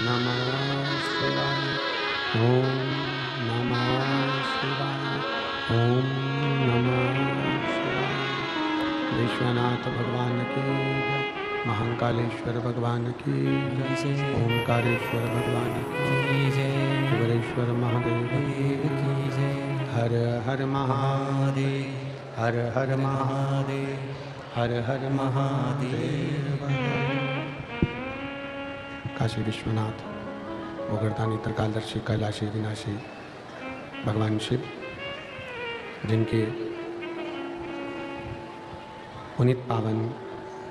नमः शिवाय। ओम नमः शिवाय। ओम नमः शिवाय। विश्वनाथ भगवान की जय। महाकालेश्वर भगवान की जय। ओंकारेश्वर भगवान की जय। शिवरेश्वर महादेव की जय। हर हर महादेव। हर हर महादेव। हर हर महादेव। काशी विश्वनाथ भोगरदानी त्रिकालदर्शी कैलाशी विनाशी भगवान शिव, जिनके पुनीत पावन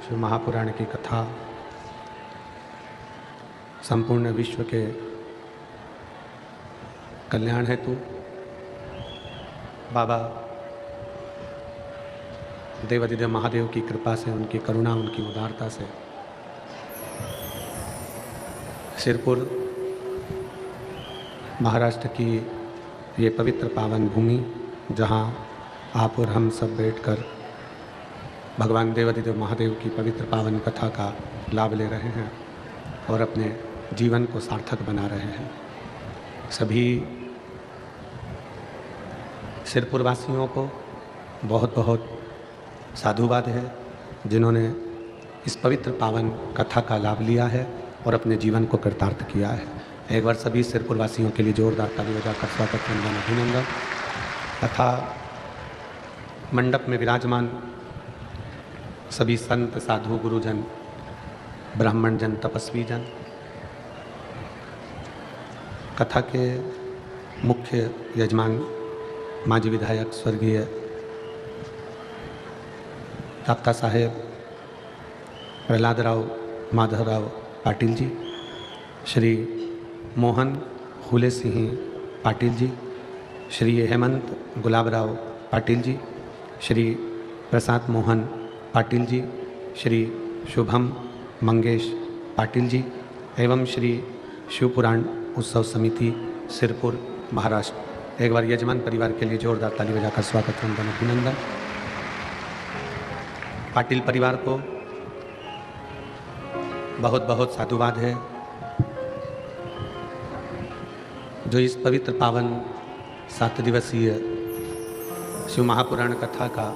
शिव महापुराण की कथा संपूर्ण विश्व के कल्याण हेतु बाबा देवादिदेव महादेव की कृपा से, उनकी करुणा, उनकी उदारता से सिरपुर महाराष्ट्र की ये पवित्र पावन भूमि, जहाँ आप और हम सब बैठकर भगवान देवादिदेव महादेव की पवित्र पावन कथा का लाभ ले रहे हैं और अपने जीवन को सार्थक बना रहे हैं। सभी सिरपुर वासियों को बहुत बहुत साधुवाद है, जिन्होंने इस पवित्र पावन कथा का लाभ लिया है और अपने जीवन को कृतार्थ किया है। एक बार सभी सिरपुर वासियों के लिए जोरदार ताली बजाकर स्वागत, वंदन, अभिनंदन। तथा मंडप में विराजमान सभी संत, साधु, गुरुजन, ब्राह्मण जन, तपस्वी जन, कथा के मुख्य यजमान माजी विधायक स्वर्गीय दाता साहेब प्रहलादराव माधवराव पाटिल जी, श्री मोहन हुले सिंह पाटिल जी, श्री हेमंत गुलाबराव पाटिल जी, श्री प्रसाद मोहन पाटिल जी, श्री शुभम मंगेश पाटिल जी एवं श्री शिवपुराण उत्सव समिति सिरपुर महाराष्ट्र। एक बार यजमान परिवार के लिए जोरदार ताली बजाकर स्वागत, वंदन, अभिनंदन। पाटिल परिवार को बहुत बहुत साधुवाद है, जो इस पवित्र पावन 7 दिवसीय शिव महापुराण कथा का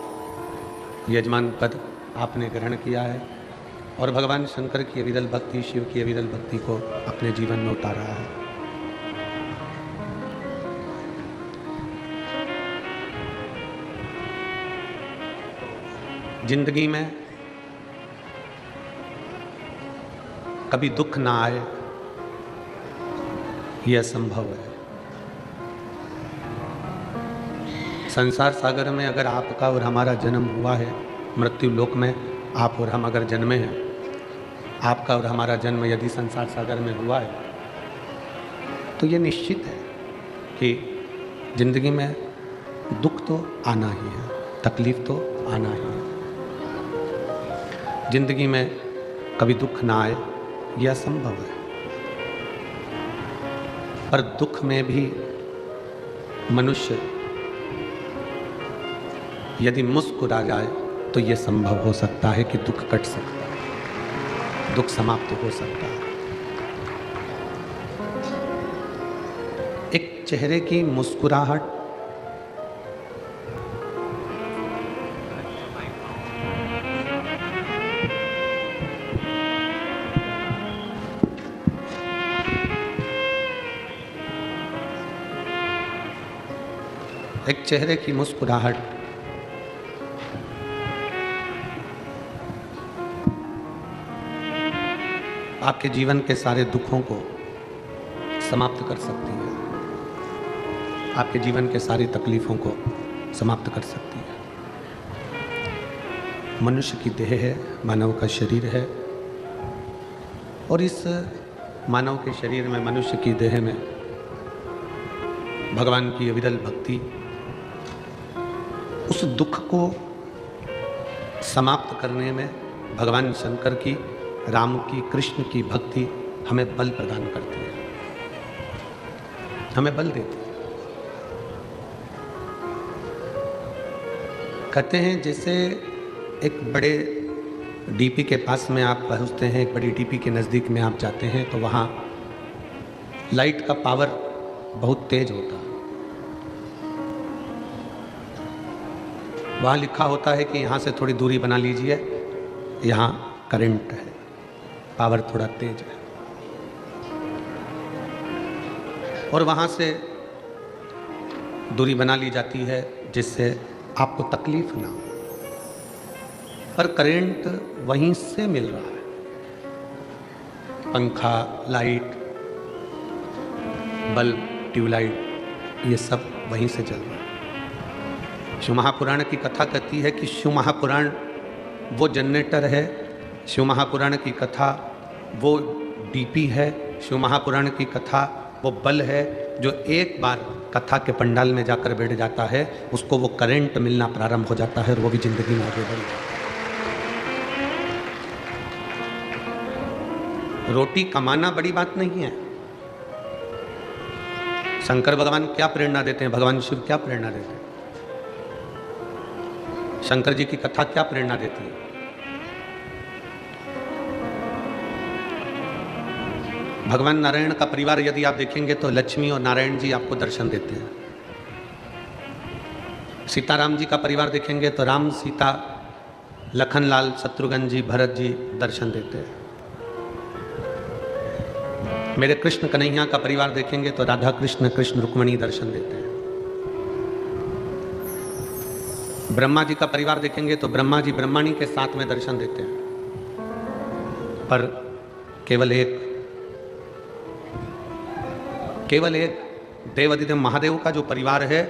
यजमान पद आपने ग्रहण किया है और भगवान शंकर की अविरल भक्ति, शिव की अविरल भक्ति को अपने जीवन में उतारा है। जिंदगी में कभी दुख ना आए, यह असंभव है। संसार सागर में अगर आपका और हमारा जन्म हुआ है, मृत्यु लोक में आप और हम अगर जन्मे हैं, आपका और हमारा जन्म यदि संसार सागर में हुआ है, तो ये निश्चित है कि जिंदगी में दुख तो आना ही है, तकलीफ तो आना ही है। जिंदगी में कभी दुख ना आए, यह असंभव है। पर दुख में भी मनुष्य यदि मुस्कुरा जाए तो यह संभव हो सकता है कि दुख कट सकता है, दुख समाप्त हो सकता है। एक चेहरे की मुस्कुराहट एक चेहरे की मुस्कुराहट आपके जीवन के सारे दुखों को समाप्त कर सकती है, आपके जीवन के सारी तकलीफों को समाप्त कर सकती है। मनुष्य की देह है, मानव का शरीर है और इस मानव के शरीर में, मनुष्य की देह में भगवान की अविरल भक्ति उस दुख को समाप्त करने में भगवान शंकर की, राम की, कृष्ण की भक्ति हमें बल प्रदान करती है, हमें बल देती है। कहते हैं जैसे एक बड़े डीपी के पास में आप पहुंचते हैं, एक बड़ी डीपी के नज़दीक में आप जाते हैं तो वहाँ लाइट का पावर बहुत तेज होता है। वहाँ लिखा होता है कि यहाँ से थोड़ी दूरी बना लीजिए, यहाँ करंट है, पावर थोड़ा तेज है, और वहाँ से दूरी बना ली जाती है जिससे आपको तकलीफ ना हो, पर करंट वहीं से मिल रहा है। पंखा, लाइट, बल्ब, ट्यूबलाइट, ये सब वहीं से जल रहा है। शिव महापुराण की कथा कहती है कि शिव महापुराण वो जनरेटर है, शिव महापुराण की कथा वो डीपी है, शिव महापुराण की कथा वो बल है, जो एक बार कथा के पंडाल में जाकर बैठ जाता है उसको वो करंट मिलना प्रारंभ हो जाता है और वो भी जिंदगी में आगे बढ़ जाता है। रोटी कमाना बड़ी बात नहीं है। शंकर भगवान क्या प्रेरणा देते हैं, भगवान शिव क्या प्रेरणा देते हैं, शंकर जी की कथा क्या प्रेरणा देती है? भगवान नारायण का परिवार यदि आप देखेंगे तो लक्ष्मी और नारायण जी आपको दर्शन देते हैं। सीताराम जी का परिवार देखेंगे तो राम, सीता, लखनलाल, शत्रुघ्न जी, भरत जी दर्शन देते हैं। मेरे कृष्ण कन्हैया का परिवार देखेंगे तो राधा कृष्ण, कृष्ण रुक्मणी दर्शन देते हैं। ब्रह्मा जी का परिवार देखेंगे तो ब्रह्मा जी ब्रह्मणी के साथ में दर्शन देते हैं। पर केवल एक देवादिदेव महादेव का जो परिवार है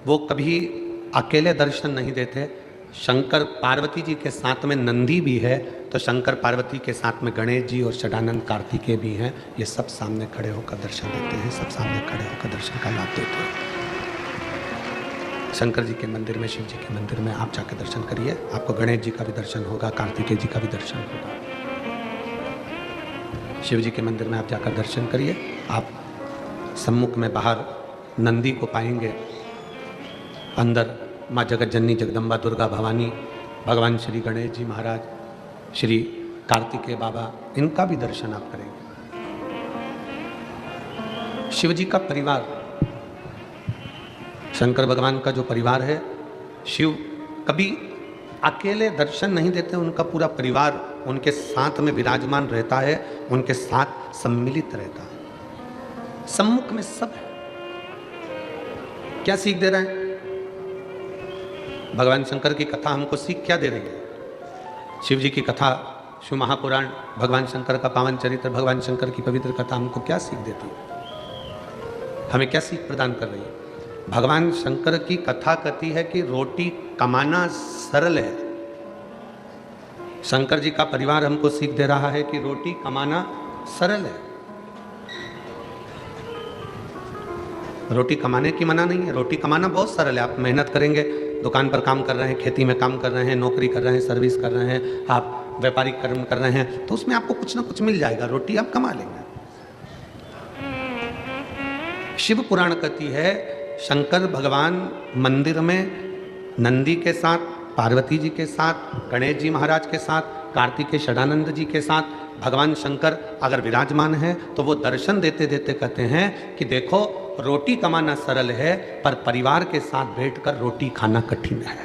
वो कभी अकेले दर्शन नहीं देते। शंकर पार्वती जी के साथ में नंदी भी है, तो शंकर पार्वती के साथ में गणेश जी और षडानंद कार्तिकेय भी हैं। ये सब सामने खड़े होकर दर्शन देते हैं, सब सामने खड़े होकर दर्शन का लाभ देते हैं। शंकर जी के मंदिर में, शिव जी के मंदिर में आप जाकर दर्शन करिए, आपको गणेश जी का भी दर्शन होगा, कार्तिकेय जी का भी दर्शन होगा। शिव जी के मंदिर में आप जाकर दर्शन करिए, आप सम्मुख में बाहर नंदी को पाएंगे, अंदर माँ जगत जननी जगदम्बा दुर्गा भवानी, भगवान श्री गणेश जी महाराज, श्री कार्तिकेय बाबा, इनका भी दर्शन आप करेंगे। शिव जी का परिवार, शंकर भगवान का जो परिवार है, शिव कभी अकेले दर्शन नहीं देते, उनका पूरा परिवार उनके साथ में विराजमान रहता है, उनके साथ सम्मिलित रहता है, सम्मुख में सब है। क्या सीख दे रहे हैं भगवान शंकर की कथा हमको सीख क्या दे रही है? शिव जी की कथा, शिव महापुराण, भगवान शंकर का पावन चरित्र, भगवान शंकर की पवित्र कथा हमको क्या सीख देती है, हमें क्या सीख प्रदान कर रही है? भगवान शंकर की कथा कहती है कि रोटी कमाना सरल है। शंकर जी का परिवार हमको सीख दे रहा है कि रोटी कमाना सरल है। रोटी कमाने की मना नहीं है, रोटी कमाना बहुत सरल है। आप मेहनत करेंगे, दुकान पर काम कर रहे हैं, खेती में काम कर रहे हैं, नौकरी कर रहे हैं, सर्विस कर रहे हैं, आप व्यापारिक कर्म कर रहे हैं, तो उसमें आपको कुछ ना कुछ मिल जाएगा, रोटी आप कमा लेंगे। शिव पुराण कहती है शंकर भगवान मंदिर में नंदी के साथ, पार्वती जी के साथ, गणेश जी महाराज के साथ, कार्तिकेय षडानंद जी के साथ भगवान शंकर अगर विराजमान है तो वो दर्शन देते देते कहते हैं कि देखो रोटी कमाना सरल है, पर परिवार के साथ बैठकर रोटी खाना कठिन है।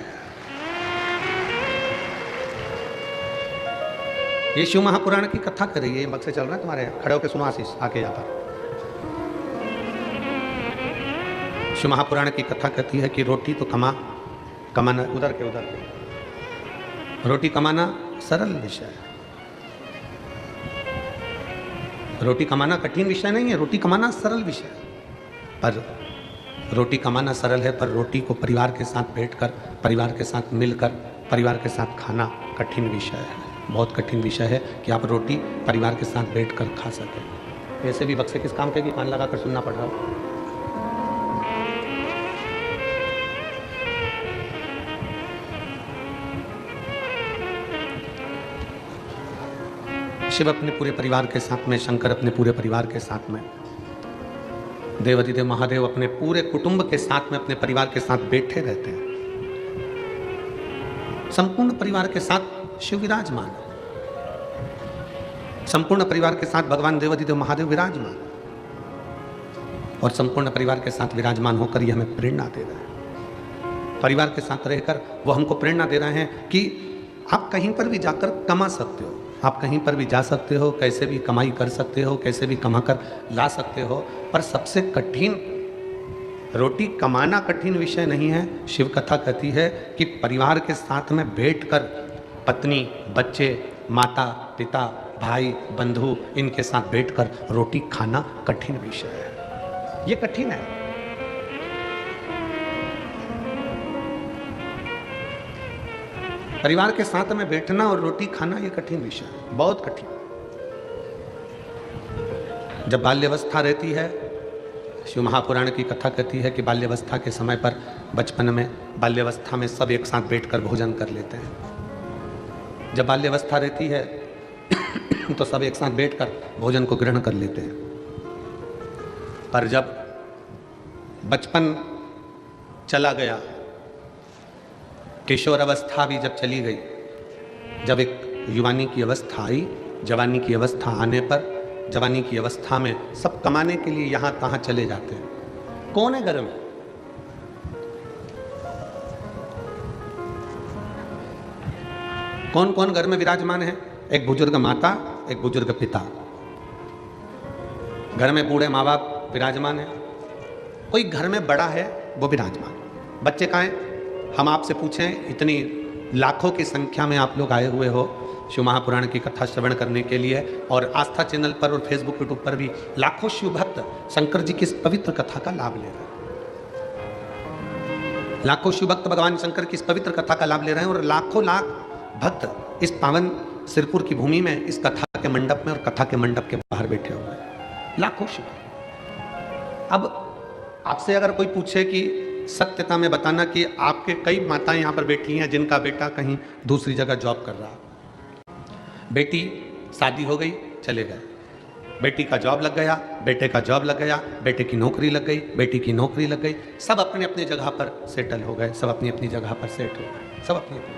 ये शिव महापुराण की कथा कर रही है। ये बक्से चल रहा है तुम्हारे, खड़े होकर सुनो आशीष, आके यहाँ पर। शिव महापुराण की कथा कहती है कि रोटी तो कमाना उधर के रोटी कमाना सरल विषय है, रोटी कमाना कठिन विषय नहीं है, रोटी कमाना सरल विषय है। पर रोटी कमाना सरल है, पर रोटी को परिवार के साथ बैठकर, परिवार के साथ मिलकर, परिवार के साथ खाना कठिन विषय है, बहुत कठिन विषय है कि आप रोटी परिवार के साथ बैठकर खा सकें। वैसे भी बक्से किस काम के कि कान लगाकर सुनना पड़ रहा हो। शिव अपने पूरे परिवार के साथ में, शंकर अपने पूरे परिवार के साथ में, देवादिदेव महादेव अपने पूरे कुटुंब के साथ में, अपने परिवार के साथ बैठे रहते हैं। संपूर्ण परिवार के साथ शिव विराजमान है, संपूर्ण परिवार के साथ भगवान देवादिदेव महादेव विराजमान है। और संपूर्ण परिवार के साथ विराजमान होकर ये हमें प्रेरणा दे रहे हैं। परिवार के साथ रहकर वो हमको प्रेरणा दे रहे हैं कि आप कहीं पर भी जाकर कमा सकते हो, आप कहीं पर भी जा सकते हो, कैसे भी कमाई कर सकते हो, कैसे भी कमा कर ला सकते हो, पर सबसे कठिन रोटी कमाना कठिन विषय नहीं है। शिव कथा कहती है कि परिवार के साथ में बैठकर पत्नी, बच्चे, माता पिता, भाई, बंधु, इनके साथ बैठकर रोटी खाना कठिन विषय है। ये कठिन है। परिवार के साथ में बैठना और रोटी खाना ये कठिन विषय है, बहुत कठिन। जब बाल्यावस्था रहती है, शिव महापुराण की कथा कहती है कि बाल्यावस्था के समय पर, बचपन में, बाल्यावस्था में सब एक साथ बैठकर भोजन कर लेते हैं। जब बाल्यावस्था रहती है तो सब एक साथ बैठकर भोजन को ग्रहण कर लेते हैं। पर जब बचपन चला गया, किशोर अवस्था भी जब चली गई, जब एक युवानी की अवस्था आई, जवानी की अवस्था आने पर, जवानी की अवस्था में सब कमाने के लिए यहाँ तहाँ चले जाते हैं। कौन है घर में? कौन कौन घर में विराजमान है? एक बुजुर्ग माता, एक बुजुर्ग पिता। घर में बूढ़े माँ बाप विराजमान है। कोई घर में बड़ा है वो विराजमान। बच्चे कहाँ हैं? हम आपसे पूछें, इतनी लाखों की संख्या में आप लोग आए हुए हो शिव महापुराण की कथा श्रवण करने के लिए, और आस्था चैनल पर और फेसबुक यूट्यूब पर भी लाखों शिव भक्त शंकर जी की इस पवित्र कथा का लाभ ले रहे हैं। लाखों शिव भक्त भगवान शंकर की इस पवित्र कथा का लाभ ले रहे हैं, और लाखों लाख भक्त इस पावन सिरपुर की भूमि में, इस कथा के मंडप में और कथा के मंडप के बाहर बैठे हुए हैं, लाखों शिव। अब आपसे अगर कोई पूछे कि सत्यता में बताना कि आपके कई माताएं यहाँ पर बैठी हैं जिनका बेटा कहीं दूसरी जगह जॉब कर रहा, बेटी शादी हो गई, चले गए, बेटी का जॉब लग गया, बेटे का जॉब लग गया, बेटे की नौकरी लग गई, बेटी की नौकरी लग गई, सब अपने अपनी जगह पर सेटल हो गए, सब अपनी अपनी जगह पर सेट हो गए, सब अपनी अपनी।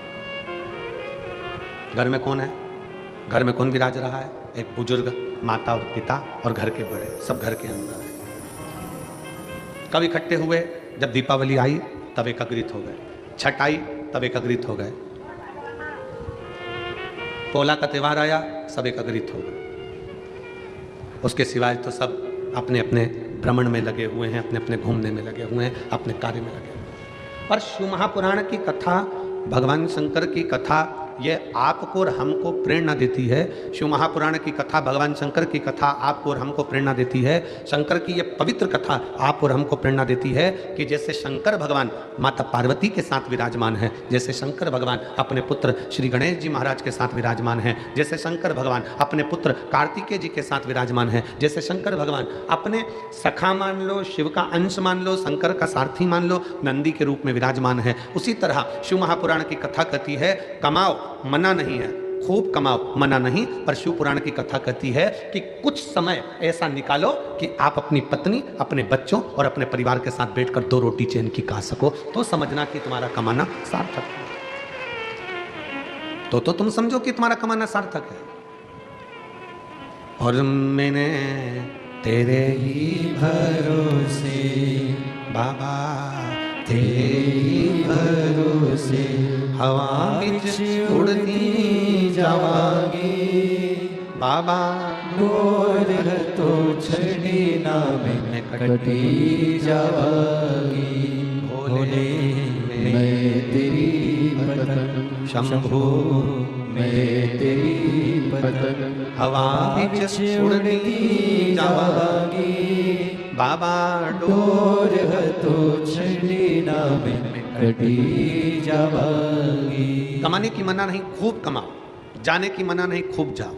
घर में कौन है? घर में कौन विराज रहा है? एक बुजुर्ग माता और पिता और घर के बड़े, सब घर के अंदर है। कब इकट्ठे हुए? जब दीपावली आई तब एकत्रित हो गए, छठ आई तब एकत्रित हो गए, पोला का त्यौहार आया सब एकत्रित हो गए। उसके सिवाय तो सब अपने अपने भ्रमण में लगे हुए हैं, अपने अपने घूमने में लगे हुए हैं, अपने कार्य में लगे हुए हैं। पर शिव महापुराण की कथा, भगवान शंकर की कथा, ये आपको और हमको प्रेरणा देती है। शिव महापुराण की कथा, भगवान शंकर की कथा आपको और हमको प्रेरणा देती है। शंकर की ये पवित्र कथा आप और हमको प्रेरणा देती है कि जैसे शंकर भगवान माता पार्वती के साथ विराजमान है, जैसे शंकर भगवान अपने पुत्र श्री गणेश जी महाराज के साथ विराजमान है, जैसे शंकर भगवान अपने पुत्र कार्तिकेय जी के साथ विराजमान है, जैसे शंकर भगवान अपने सखा मान लो, शिव का अंश मान लो, शंकर का सारथी मान लो, नंदी के रूप में विराजमान है, उसी तरह शिव महापुराण की कथा कहती है कमाओ मना नहीं है, खूब कमाओ मना नहीं, पर शिव पुराण की कथा कहती है कि कुछ समय ऐसा निकालो कि आप अपनी पत्नी, अपने बच्चों और अपने परिवार के साथ बैठकर 2 रोटी चैन की खा सको, तो समझना कि तुम्हारा कमाना सार्थक है। तो तुम समझो कि तुम्हारा कमाना सार्थक है। और मैंने तेरे ही भरोसे बाबा, तेरे ही भरोसे हवा विच उड़ती जावागी बाबा, मोर तो छड़ी ना में कटी जावागी, भोले मैं तेरी पतंग, शंभो मैं तेरी पतंग, हवा विच उड़ती जावागी बाबा, डोर तो छड़ी ना में कटी जावागी। कमाने की मना नहीं, खूब कमाओ, जाने की मना नहीं, खूब जाओ,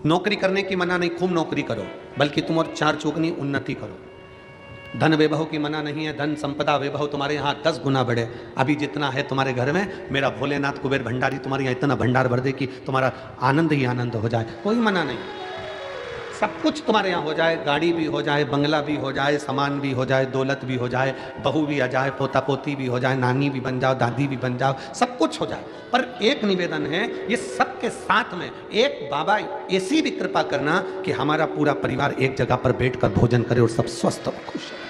नौकरी करने की मना नहीं, खूब नौकरी करो, बल्कि तुम और 4 चौगुनी उन्नति करो। धन वैभव की मना नहीं है, धन संपदा वैभव तुम्हारे यहाँ 10 गुना बढ़े। अभी जितना है तुम्हारे घर में, मेरा भोलेनाथ कुबेर भंडारी तुम्हारे यहाँ इतना भंडार भर दे कि तुम्हारा आनंद ही आनंद हो जाए, कोई मना नहीं। सब कुछ तुम्हारे यहाँ हो जाए, गाड़ी भी हो जाए, बंगला भी हो जाए, सामान भी हो जाए, दौलत भी हो जाए, बहू भी आ जाए, पोता पोती भी हो जाए, नानी भी बन जाओ, दादी भी बन जाओ, सब कुछ हो जाए, पर एक निवेदन है, ये सब के साथ में एक बाबा ऐसी भी कृपा करना कि हमारा पूरा परिवार एक जगह पर बैठकर भोजन करे और सब स्वस्थ और खुश रहे।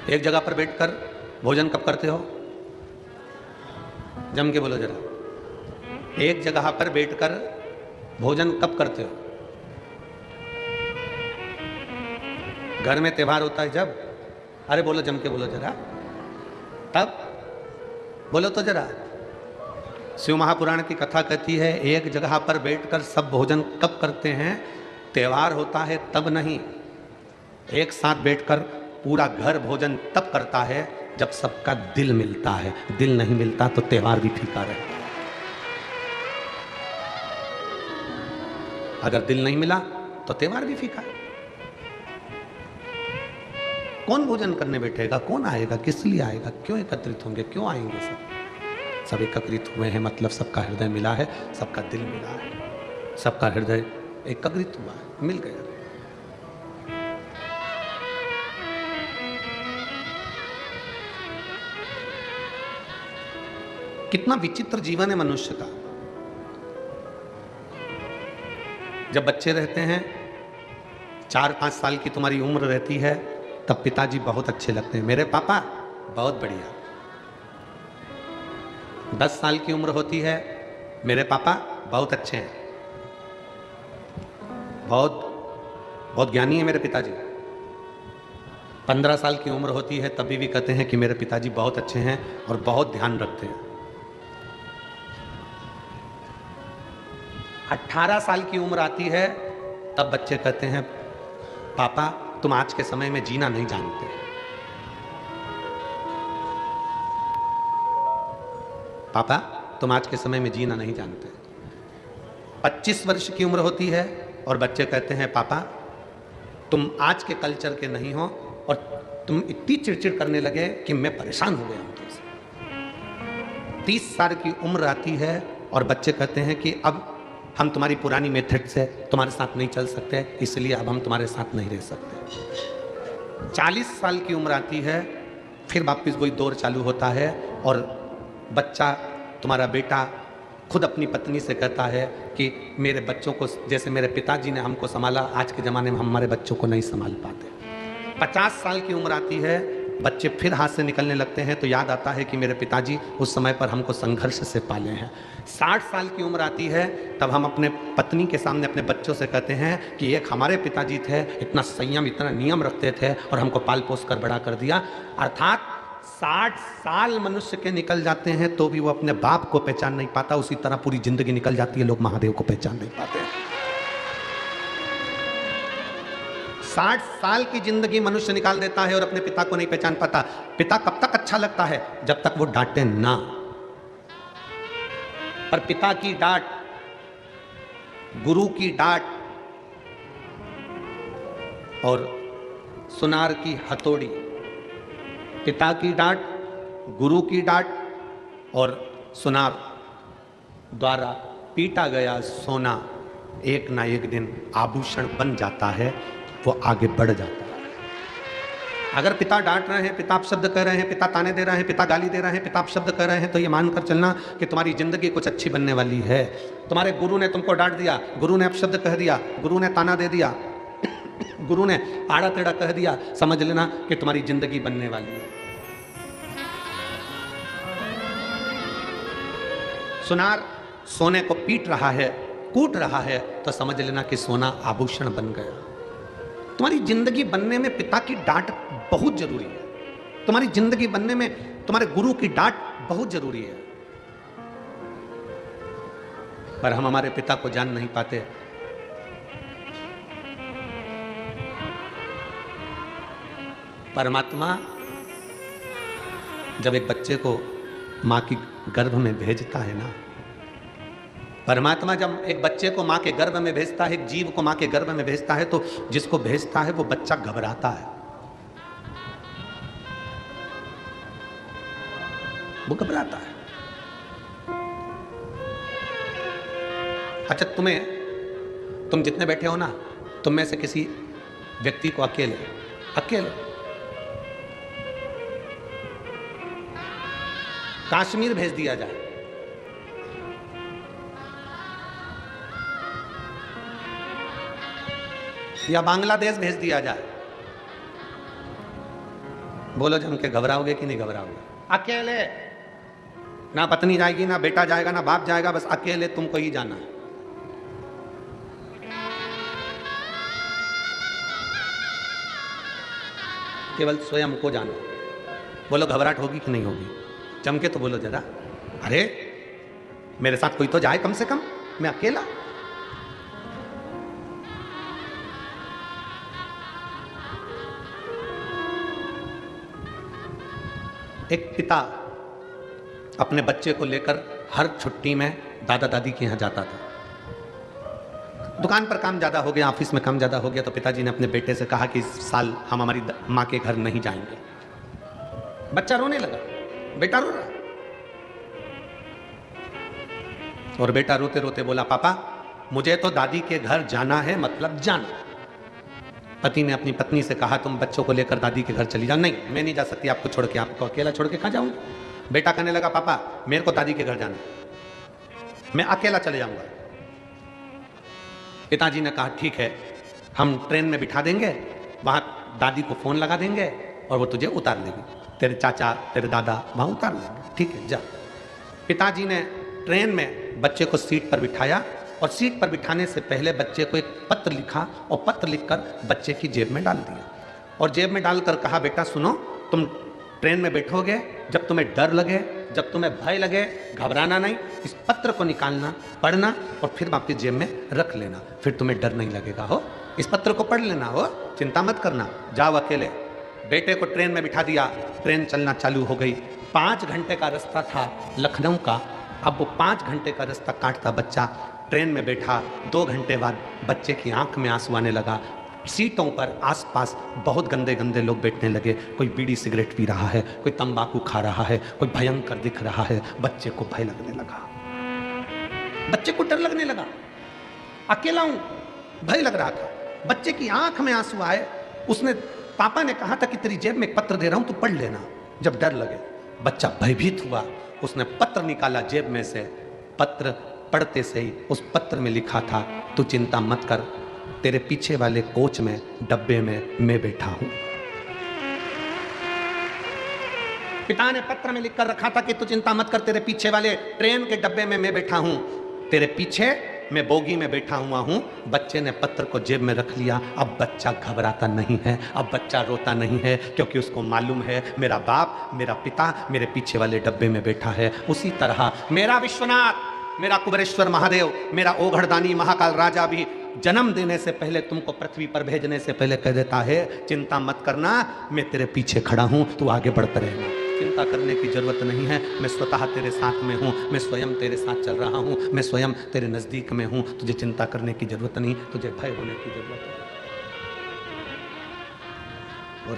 एक जगह पर बैठकर भोजन कब करते हो? जम के बोलो जरा। एक जगह पर बैठकर भोजन कब करते हो? घर में त्योहार होता है जब? अरे बोलो, जम के बोलो जरा। तब बोलो तो जरा। शिव महापुराण की कथा कहती है एक जगह पर बैठकर सब भोजन कब करते हैं? त्योहार होता है तब नहीं। एक साथ बैठकर पूरा घर भोजन तब करता है जब सबका दिल मिलता है। दिल नहीं मिलता तो त्योहार भी फीका रहता है। अगर दिल नहीं मिला तो त्योहार भी फीका है। कौन भोजन करने बैठेगा? कौन आएगा? किस लिए आएगा? क्यों एकत्रित होंगे? क्यों आएंगे? सब एकत्रित हुए हैं, मतलब सबका हृदय मिला है, सबका दिल मिला है, सबका हृदय एकत्रित हुआ है, मिल गया। कितना विचित्र जीवन है मनुष्य का। जब बच्चे रहते हैं, 4-5 साल की तुम्हारी उम्र रहती है, तब पिताजी बहुत अच्छे लगते हैं। मेरे पापा बहुत बढ़िया। 10 साल की उम्र होती है, मेरे पापा बहुत अच्छे हैं, बहुत ज्ञानी है मेरे पिताजी। 15 साल की उम्र होती है, तभी भी कहते हैं कि मेरे पिताजी बहुत अच्छे हैं और बहुत ध्यान रखते हैं। 18 साल की उम्र आती है, तब बच्चे कहते हैं पापा तुम आज के समय में जीना नहीं जानते। पापा तुम आज के समय में जीना नहीं जानते। 25 वर्ष की उम्र होती है और बच्चे कहते हैं पापा तुम आज के कल्चर के नहीं हो और तुम इतनी चिड़चिड़ करने लगे कि मैं परेशान हो गया हूं तुमसे। 30 साल की उम्र आती है और बच्चे कहते हैं कि अब हम तुम्हारी पुरानी मेथड से तुम्हारे साथ नहीं चल सकते, इसलिए अब हम तुम्हारे साथ नहीं रह सकते। 40 साल की उम्र आती है, फिर वापस वही दौर चालू होता है और बच्चा, तुम्हारा बेटा खुद अपनी पत्नी से कहता है कि मेरे बच्चों को जैसे मेरे पिताजी ने हमको संभाला, आज के ज़माने में हम हमारे बच्चों को नहीं संभाल पाते। 50 साल की उम्र आती है, बच्चे फिर हाथ से निकलने लगते हैं, तो याद आता है कि मेरे पिताजी उस समय पर हमको संघर्ष से पाले हैं। 60 साल की उम्र आती है, तब हम अपने पत्नी के सामने अपने बच्चों से कहते हैं कि एक हमारे पिताजी थे, इतना संयम इतना नियम रखते थे और हमको पाल पोस कर बड़ा कर दिया। अर्थात 60 साल मनुष्य के निकल जाते हैं तो भी वो अपने बाप को पहचान नहीं पाता। उसी तरह पूरी जिंदगी निकल जाती है, लोग महादेव को पहचान नहीं पाते। 60 साल की जिंदगी मनुष्य निकाल देता है और अपने पिता को नहीं पहचान पाता। पिता कब तक अच्छा लगता है? जब तक वो डांटे ना। पर पिता की डांट, गुरु की डांट और सुनार की हथौड़ी, पिता की डांट, गुरु की डांट और सुनार द्वारा पीटा गया सोना एक ना एक दिन आभूषण बन जाता है, वो आगे बढ़ जाता है। अगर पिता डांट रहे हैं, पिता शब्द कह रहे हैं, पिता ताने दे रहे हैं, पिता गाली दे रहे हैं, पिता शब्द कह रहे हैं, तो ये मानकर चलना कि तुम्हारी जिंदगी कुछ अच्छी बनने वाली है। तुम्हारे गुरु ने तुमको डांट दिया, गुरु ने अपशब्द कह दिया, गुरु ने ताना दे दिया, गुरु ने आड़ा टेढ़ा कह दिया, समझ लेना कि तुम्हारी जिंदगी बनने वाली है। सुनार सोने को पीट रहा है, कूट रहा है, तो समझ लेना कि सोना आभूषण बन गया। तुम्हारी जिंदगी बनने में पिता की डांट बहुत जरूरी है। तुम्हारी जिंदगी बनने में तुम्हारे गुरु की डांट बहुत जरूरी है। पर हम हमारे पिता को जान नहीं पाते। परमात्मा जब एक बच्चे को मां की गर्भ में भेजता है ना, परमात्मा जब एक बच्चे को मां के गर्भ में भेजता है, एक जीव को मां के गर्भ में भेजता है, तो जिसको भेजता है वो बच्चा घबराता है, वो घबराता है। अच्छा तुम जितने बैठे हो ना, तुम में से किसी व्यक्ति को अकेले कश्मीर भेज दिया जाए, या बांग्लादेश भेज दिया जाए, बोलो जम के घबराओगे कि नहीं घबराओगे? अकेले, ना पत्नी जाएगी, ना बेटा जाएगा, ना बाप जाएगा, बस अकेले तुमको ही जाना है। केवल स्वयं को जाना। बोलो घबराहट होगी कि नहीं होगी? जम के तो बोलो जरा। अरे मेरे साथ कोई तो जाए कम से कम, मैं अकेला। एक पिता अपने बच्चे को लेकर हर छुट्टी में दादा दादी के यहाँ जाता था। दुकान पर काम ज़्यादा हो गया, ऑफिस में काम ज़्यादा हो गया, तो पिताजी ने अपने बेटे से कहा कि इस साल हम हमारी माँ के घर नहीं जाएंगे। बच्चा रोने लगा, बेटा रो रहा, और बेटा रोते रोते बोला, पापा मुझे तो दादी के घर जाना है, मतलब जाना। पति ने अपनी पत्नी से कहा, तुम बच्चों को लेकर दादी के घर चली जाओ। नहीं, मैं नहीं जा सकती आपको छोड़ के, आपको अकेला छोड़ के कहाँ जाऊंगा? बेटा कहने लगा, पापा मेरे को दादी के घर जाना है, मैं अकेला चले जाऊंगा। पिताजी ने कहा, ठीक है, हम ट्रेन में बिठा देंगे, वहां दादी को फोन लगा देंगे और वो तुझे उतार लेगी, तेरे चाचा तेरे दादा वहां उतार लेंगे, ठीक है जा। पिताजी ने ट्रेन में बच्चे को सीट पर बिठाया, और सीट पर बिठाने से पहले बच्चे को एक पत्र लिखा, और पत्र लिखकर बच्चे की जेब में डाल दिया, और जेब में डालकर कहा, बेटा सुनो, तुम ट्रेन में बैठोगे, जब तुम्हें डर लगे, जब तुम्हें भय लगे, घबराना नहीं, इस पत्र को निकालना, पढ़ना, और फिर वापस जेब में रख लेना, फिर तुम्हें डर नहीं लगेगा। हो, इस पत्र को पढ़ लेना, हो, चिंता मत करना, जाओ अकेले। बेटे को ट्रेन में बिठा दिया, ट्रेन चलना चालू हो गई। 5 घंटे का रास्ता था लखनऊ का। अब वो 5 घंटे का रास्ता काटता बच्चा ट्रेन में बैठा। 2 घंटे बाद बच्चे की आंख में आंसू आने लगा। सीटों पर आसपास बहुत गंदे गंदे लोग बैठने लगे, कोई बीड़ी सिगरेट पी रहा है, कोई तंबाकू खा रहा है, कोई भयंकर दिख रहा है। बच्चे को भय लगने लगा, बच्चे को डर लगने लगा, अकेला हूं, भय लग रहा था। बच्चे की आंख में आंसू आए। उसने, पापा ने कहा था कि तेरी जेब में एक पत्र दे रहा हूं, तू पढ़ लेना जब डर लगे। बच्चा भयभीत हुआ, उसने पत्र निकाला जेब में से। पत्र पढ़ते से ही उस पत्र में लिखा था, तू चिंता मत कर, तेरे पीछे वाले कोच में, डब्बे में मैं बैठा हूं। पिता ने पत्र में लिखकर रखा था कि तू चिंता मत कर, तेरे पीछे वाले ट्रेन के डब्बे में मैं बैठा हूं, तेरे पीछे मैं बोगी में बैठा हुआ हूं। बच्चे ने पत्र को जेब में रख लिया। अब बच्चा घबराता नहीं है, अब बच्चा रोता नहीं है, क्योंकि उसको मालूम है मेरा बाप, मेरा पिता मेरे पीछे वाले डब्बे में बैठा है। उसी तरह मेरा विश्वनाथ, मेरा कुबेरेश्वर महादेव, मेरा ओघड़दानी महाकाल राजा भी जन्म देने से पहले, तुमको पृथ्वी पर भेजने से पहले कह देता है, चिंता मत करना, मैं तेरे पीछे खड़ा हूं, तू आगे बढ़ता रहना, चिंता करने की जरूरत नहीं है, मैं स्वतः तेरे साथ में हूं, मैं स्वयं तेरे साथ चल रहा हूं, मैं स्वयं तेरे नजदीक में हूं, तुझे चिंता करने की जरूरत नहीं, तुझे भय होने की जरूरत है। और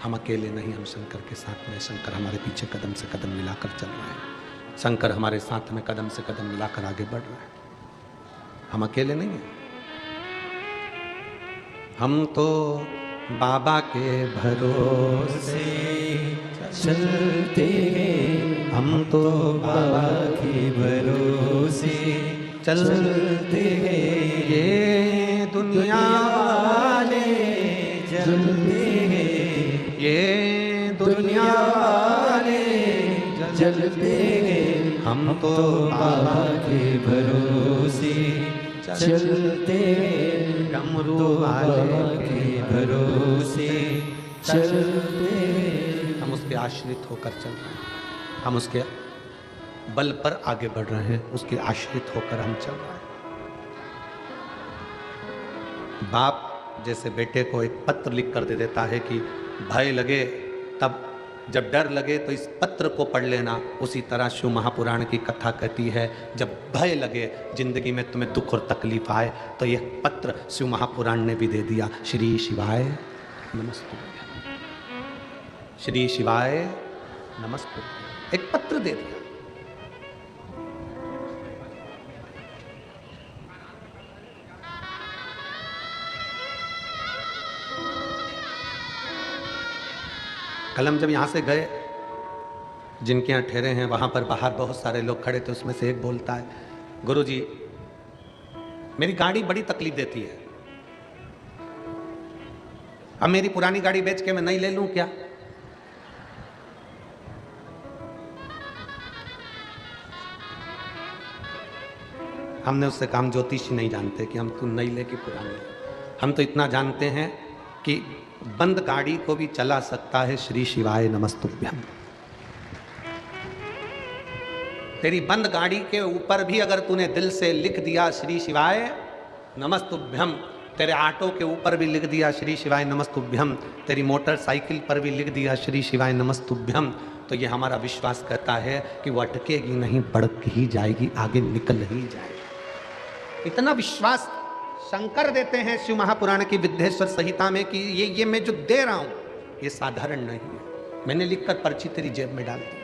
हम अकेले नहीं, हम शंकर के साथ में, शंकर हमारे पीछे कदम से कदम मिलाकर चल रहा है, शंकर हमारे साथ में कदम से कदम मिलाकर आगे बढ़ रहा है। हम अकेले नहीं हैं। हम तो बाबा के भरोसे चलते हैं, हम तो बाबा के भरोसे चलते हैं। ये दुनिया वाले जलते हैं, ये दुनिया वाले जलते हैं, हम तो बाबा के भरोसे चलते हैं, डमरू बाबा वाले के भरोसे चलते हैं। हम उसके आश्रित होकर चल रहे हैं, हम उसके बल पर आगे बढ़ रहे हैं, उसके आश्रित होकर हम चल रहे हैं। बाप जैसे बेटे को एक पत्र लिख कर दे देता है कि भय लगे तब, जब डर लगे तो इस पत्र को पढ़ लेना। उसी तरह शिव महापुराण की कथा कहती है, जब भय लगे, जिंदगी में तुम्हें दुख और तकलीफ आए, तो यह पत्र शिव महापुराण ने भी दे दिया। श्री शिवाय नमस्ते, श्री शिवाय नमस्ते, एक पत्र दे दिया। कल हम जब यहाँ से गए, जिनके यहाँ ठहरे हैं वहाँ पर बाहर बहुत सारे लोग खड़े थे, उसमें से एक बोलता है, गुरुजी मेरी गाड़ी बड़ी तकलीफ देती है, अब मेरी पुरानी गाड़ी बेच के मैं नई ले लूं क्या? हमने उससे कहा हम ज्योतिषी नहीं जानते कि हम तू नई ले कि पुरानी ले, हम तो इतना जानते हैं कि बंद गाड़ी को भी चला सकता है श्री शिवाय नमस्तुभ्यम। तेरी बंद गाड़ी के ऊपर भी अगर तूने दिल से लिख दिया श्री शिवाय नमस्तुभ्यम, तेरे ऑटो के ऊपर भी लिख दिया श्री शिवाय नमस्तुभ्यम, तेरी मोटरसाइकिल पर भी लिख दिया श्री शिवाय नमस्तुभ्यम, तो ये हमारा विश्वास कहता है कि वो अटकेगी नहीं, बढ़ ही जाएगी, आगे निकल ही जाएगी। इतना विश्वास शंकर देते हैं शिव महापुराण की विद्येश्वर संहिता में कि ये मैं जो दे रहा हूं ये साधारण नहीं है, मैंने लिखकर पर्ची तेरी जेब में डाल दी।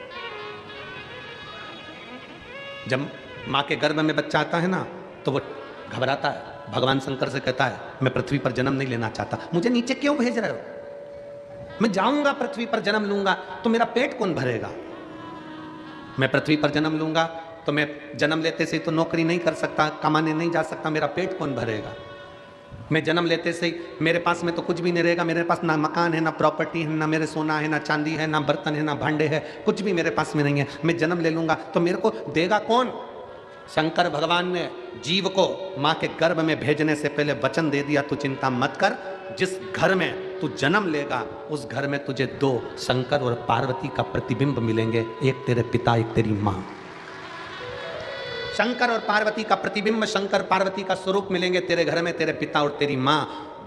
जब माँ के गर्भ में बच्चा आता है ना तो वो घबराता है, भगवान शंकर से कहता है मैं पृथ्वी पर जन्म नहीं लेना चाहता, मुझे नीचे क्यों भेज रहे हो, मैं जाऊंगा पृथ्वी पर जन्म लूंगा तो मेरा पेट कौन भरेगा, मैं पृथ्वी पर जन्म लूंगा तो मैं जन्म लेते से तो नौकरी नहीं कर सकता, कमाने नहीं जा सकता, मेरा पेट कौन भरेगा, मैं जन्म लेते से मेरे पास में तो कुछ भी नहीं रहेगा, मेरे पास ना मकान है, ना प्रॉपर्टी है, ना मेरे सोना है, ना चांदी है, ना बर्तन है, ना भांडे है, कुछ भी मेरे पास में नहीं है, मैं जन्म ले लूंगा तो मेरे को देगा कौन? शंकर भगवान ने जीव को माँ के गर्भ में भेजने से पहले वचन दे दिया, तू चिंता मत कर, जिस घर में तू जन्म लेगा उस घर में तुझे दो शंकर और पार्वती का प्रतिबिंब मिलेंगे, एक तेरे पिता एक तेरी माँ। शंकर और पार्वती का प्रतिबिंब, शंकर पार्वती का स्वरूप मिलेंगे तेरे घर में, तेरे पिता और तेरी माँ।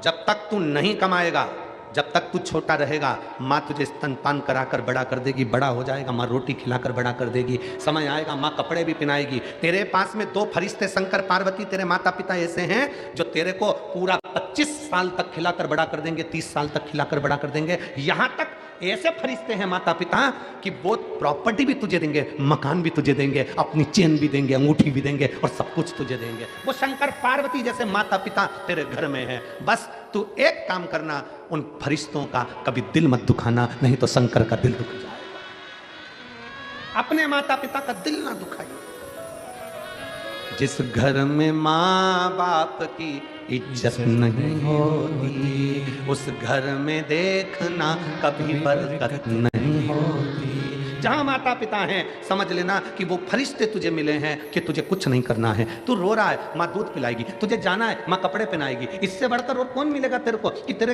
जब तक तू नहीं कमाएगा, जब तक तू छोटा रहेगा, माँ तुझे स्तनपान कराकर बड़ा कर देगी, बड़ा हो जाएगा माँ रोटी खिलाकर बड़ा कर देगी, समय आएगा माँ कपड़े भी पहनाएगी। तेरे पास में दो फरिश्ते शंकर पार्वती तेरे माता पिता ऐसे हैं जो तेरे को पूरा 25 साल तक खिलाकर बड़ा कर देंगे, 30 साल तक खिलाकर बड़ा कर देंगे। यहाँ तक ऐसे फरिश्ते हैं माता पिता कि वो प्रॉपर्टी भी तुझे देंगे, मकान भी तुझे देंगे, अपनी चेन भी देंगे, अंगूठी भी देंगे और सब कुछ तुझे देंगे। वो शंकर पार्वती जैसे माता पिता तेरे घर में है। बस तू एक काम करना, उन फरिश्तों का कभी दिल मत दुखाना, नहीं तो शंकर का दिल दुख जाएगा। अपने माता पिता का दिल ना दुखाइए। जिस घर में माँ बाप की इज्जत नहीं होती, उस घर में देखना कभी बरकत नहीं होती। जहां माता पिता हैं समझ लेना कि वो फरिश्ते तुझे मिले हैं कि तुझे कुछ नहीं करना है। तू रो रहा है, माँ दूध पिलाएगी, तुझे जाना है माँ कपड़े पहनाएगी। इससे बढ़कर और कौन मिलेगा तेरे को कि तेरे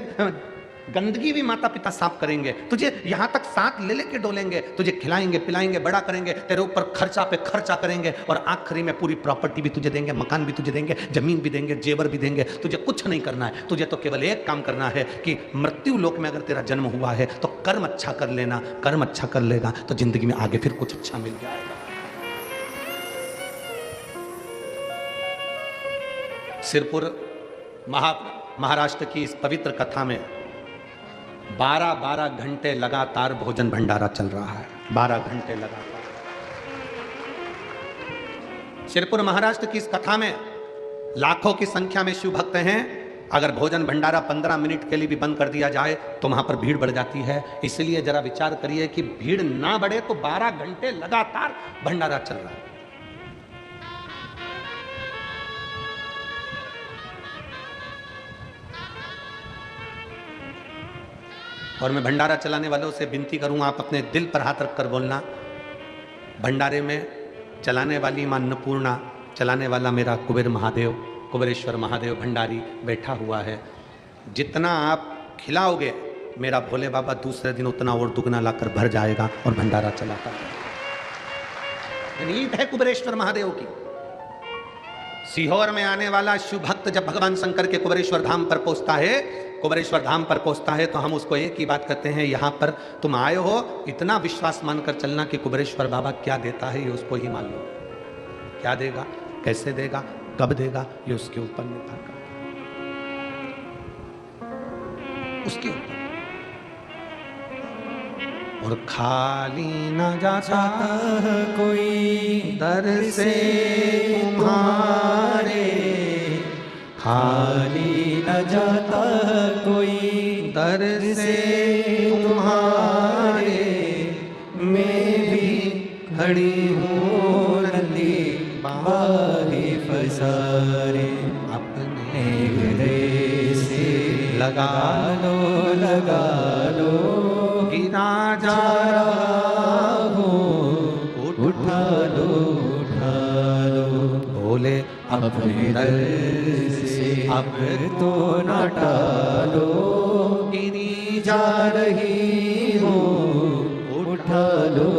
गंदगी भी माता पिता साफ करेंगे, तुझे यहाँ तक साथ ले लेके डोलेंगे, तुझे खिलाएंगे पिलाएंगे, बड़ा करेंगे, तेरे ऊपर खर्चा पे खर्चा करेंगे और आखिरी में पूरी प्रॉपर्टी भी तुझे देंगे, मकान भी तुझे देंगे, जमीन भी देंगे, जेवर भी देंगे। तुझे कुछ नहीं करना है, तुझे तो केवल एक काम करना है कि मृत्यु लोक में अगर तेरा जन्म हुआ है तो कर्म अच्छा कर लेना। कर्म अच्छा कर लेगा तो जिंदगी में आगे फिर कुछ अच्छा मिल जाएगा। सिरपुर महाराष्ट्र की इस पवित्र कथा में 12-12 घंटे लगातार भोजन भंडारा चल रहा है। 12 घंटे लगातार। सिरपुर महाराष्ट्र की इस कथा में लाखों की संख्या में शिव भक्त हैं। अगर भोजन भंडारा 15 मिनट के लिए भी बंद कर दिया जाए तो वहां पर भीड़ बढ़ जाती है। इसलिए जरा विचार करिए कि भीड़ ना बढ़े तो 12 घंटे लगातार भंडारा चल रहा है। और मैं भंडारा चलाने वालों से विनती करूंगा, आप अपने दिल पर हाथ रखकर बोलना, भंडारे में चलाने वाली मां अन्नपूर्णा, चलाने वाला मेरा कुबेर महादेव, कुबेरेश्वर महादेव भंडारी बैठा हुआ है। जितना आप खिलाओगे मेरा भोले बाबा दूसरे दिन उतना और दुगना लाकर भर जाएगा और भंडारा चलाता है। नींद है कुबेरेश्वर महादेव की। सीहोर में आने वाला शिव भक्त जब भगवान शंकर के कुबेरेश्वर धाम पर पहुंचता है, कुबेरेश्वर धाम पर पहुंचता है तो हम उसको एक ही बात कहते हैं, यहाँ पर तुम आए हो, इतना विश्वास मानकर चलना कि कुबेरेश्वर बाबा क्या देता है ये उसको ही मालूम। क्या देगा, कैसे देगा, कब देगा, ये उसके ऊपर निर्भर करता है, उसके ऊपर। और खाली न जाता कोई दर से तुम्हारे, खाली न जाता कोई दर से तुम्हारे, धणी हूँ नंदी बाहे पसारे, अपने हृदय से लगा लो गिरा जा रहा हूँ, उठा लो बोले अपने दर से अब तो न टालो, गिरी जा रही हूँ, उठा लो।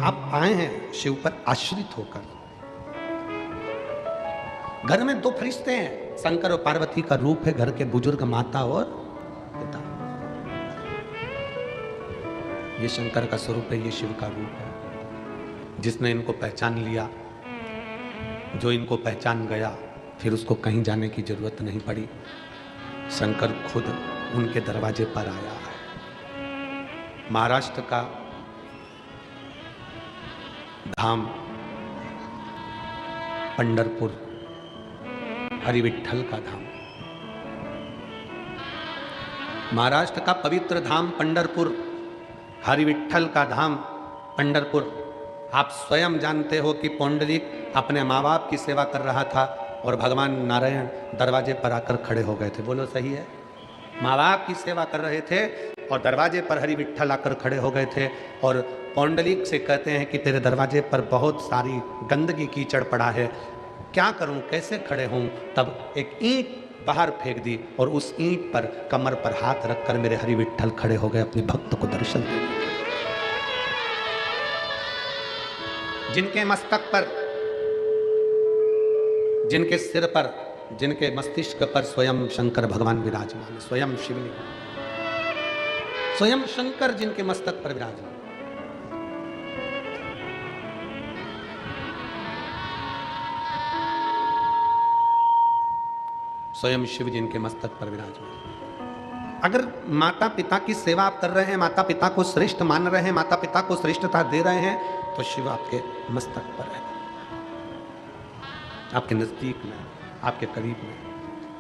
आप आए हैं शिव पर आश्रित होकर। घर में दो फरिश्ते हैं, शंकर और पार्वती का रूप है घर के बुजुर्ग माता और पिता। ये शंकर का स्वरूप है, ये शिव का रूप है। जिसने इनको पहचान लिया, जो इनको पहचान गया, फिर उसको कहीं जाने की जरूरत नहीं पड़ी। शंकर खुद उनके दरवाजे पर आया है। महाराष्ट्र का धाम पंढरपुर, हरिविठ्ठल का धाम। महाराष्ट्र का पवित्र धाम पंढरपुर, हरिविठ्ठल का धाम पंढरपुर। आप स्वयं जानते हो कि पौंडरिक अपने माँ बाप की सेवा कर रहा था और भगवान नारायण दरवाजे पर आकर खड़े हो गए थे। बोलो सही है? माँ बाप की सेवा कर रहे थे और दरवाजे पर हरिविठ्ठल आकर खड़े हो गए थे और पौंडलिक से कहते हैं कि तेरे दरवाजे पर बहुत सारी गंदगी कीचड़ पड़ा है, क्या करूं, कैसे खड़े हूं। तब एक ईंट बाहर फेंक दी और उस ईंट पर कमर पर हाथ रखकर मेरे हरिविठ्ठल खड़े हो गए अपने भक्त को दर्शन देने। जिनके मस्तक पर, जिनके सिर पर, जिनके मस्तिष्क पर स्वयं शंकर भगवान विराजमान, स्वयं शिवलिंग, स्वयं शंकर जिनके मस्तक पर विराजमान। स्वयं शिव जिनके मस्तक पर विराजमान। अगर माता पिता की सेवा आप कर रहे हैं, माता पिता को श्रेष्ठ मान रहे हैं, माता पिता को श्रेष्ठता दे रहे हैं, तो शिव आपके मस्तक पर है, आपके नजदीक में, आपके करीब में।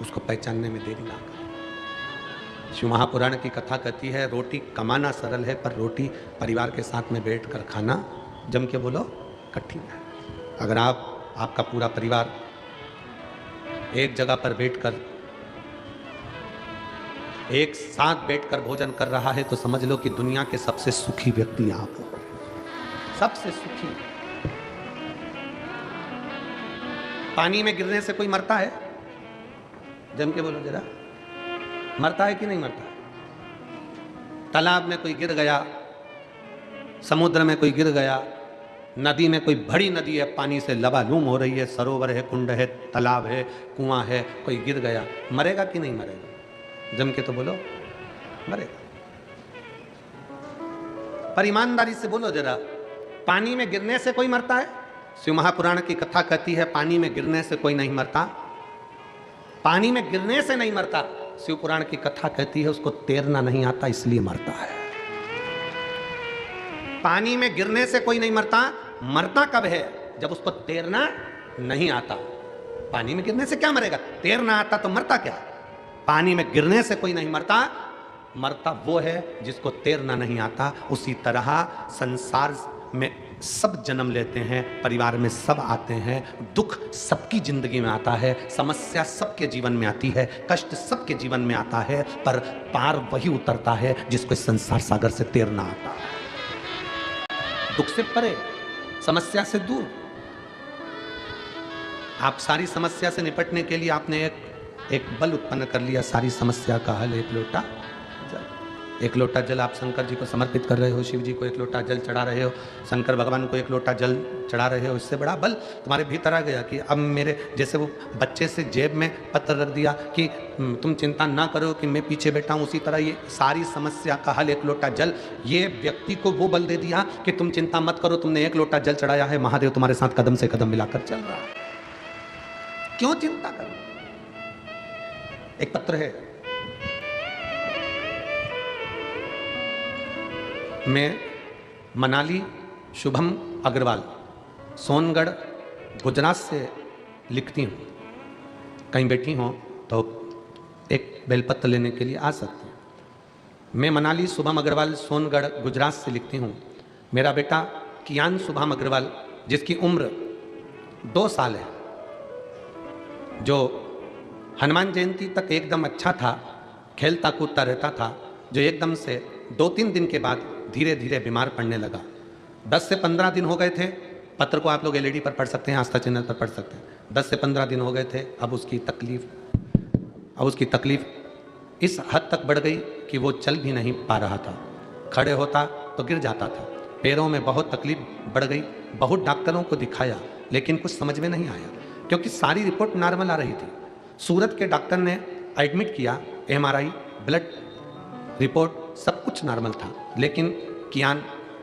उसको पहचानने में देरी ना करें। शिव महापुराण की कथा कहती है, रोटी कमाना सरल है पर रोटी परिवार के साथ में बैठकर खाना, जम के बोलो, कठिन है। अगर आपका पूरा परिवार एक जगह पर बैठकर, एक साथ बैठकर भोजन कर रहा है, तो समझ लो कि दुनिया के सबसे सुखी व्यक्ति आप हो, सबसे सुखी। पानी में गिरने से कोई मरता है? जम के बोलो जरा, मरता है कि नहीं मरता? तालाब में कोई गिर गया, समुद्र में कोई गिर गया, नदी में कोई बड़ी नदी है, पानी से लबालूम हो रही है, सरोवर है, कुंड है, तालाब है, कुआं है, कोई गिर गया, मरेगा कि नहीं मरेगा? जम के तो बोलो, मरेगा। पर ईमानदारी से बोलो जरा, पानी में गिरने से कोई मरता है? शिव महापुराण की कथा कहती है पानी में गिरने से कोई नहीं मरता। पानी में गिरने से नहीं मरता, शिव पुराण की कथा कहती है उसको तैरना नहीं आता इसलिए मरता है। पानी में गिरने से कोई नहीं मरता, मरता कब है? जब उसको तैरना नहीं आता। पानी में गिरने से क्या मरेगा? तैरना आता तो मरता क्या? पानी में गिरने से कोई नहीं मरता, मरता वो है जिसको तैरना नहीं आता। उसी तरह संसार में सब जन्म लेते हैं, परिवार में सब आते हैं, दुख सबकी जिंदगी में आता है, समस्या सबके जीवन में आती है, कष्ट सबके जीवन में आता है, पर पार वही उतरता है जिसको इस संसार सागर से तैरना आता है। दुख से परे, समस्या से दूर। आप सारी समस्या से निपटने के लिए आपने एक बल उत्पन्न कर लिया, सारी समस्या का हल एक लोटा जल। एक लोटा जल आप शंकर जी को समर्पित कर रहे हो, शिव जी को एक लोटा जल चढ़ा रहे हो, शंकर भगवान को एक लोटा जल चढ़ा रहे हो। इससे बड़ा बल तुम्हारे भीतर आ गया कि अब मेरे, जैसे वो बच्चे से जेब में पत्र रख दिया कि तुम चिंता ना करो कि मैं पीछे बैठा हूँ, उसी तरह ये सारी समस्या का हल एक लोटा जल। ये व्यक्ति को वो बल दे दिया कि तुम चिंता मत करो, तुमने एक लोटा जल चढ़ाया है, महादेव तुम्हारे साथ कदम से कदम मिलाकर चल रहा है, क्यों चिंता करो। एक पत्र है, मैं मनाली शुभम अग्रवाल सोनगढ़ गुजरात से लिखती हूँ, कहीं बैठी हो तो एक बेलपत्र लेने के लिए आ सकती हूँ। मैं मनाली शुभम अग्रवाल सोनगढ़ गुजरात से लिखती हूँ। मेरा बेटा कियान शुभम अग्रवाल, जिसकी उम्र 2 साल है, जो हनुमान जयंती तक एकदम अच्छा था, खेलता कूदता रहता था, जो एकदम से 2-3 दिन के बाद धीरे धीरे बीमार पड़ने लगा। 10 से 15 दिन हो गए थे। पत्र को आप लोग एलईडी पर पढ़ सकते हैं, आस्था चैनल पर पढ़ सकते हैं। 10 से 15 दिन हो गए थे। अब उसकी तकलीफ इस हद तक बढ़ गई कि वो चल भी नहीं पा रहा था। खड़े होता तो गिर जाता था। पैरों में बहुत तकलीफ बढ़ गई। बहुत डॉक्टरों को दिखाया, लेकिन कुछ समझ में नहीं आया, क्योंकि सारी रिपोर्ट नॉर्मल आ रही थी। सूरत के डॉक्टर ने एडमिट किया, एमआरआई, ब्लड रिपोर्ट सब कुछ नॉर्मल था, लेकिन कियान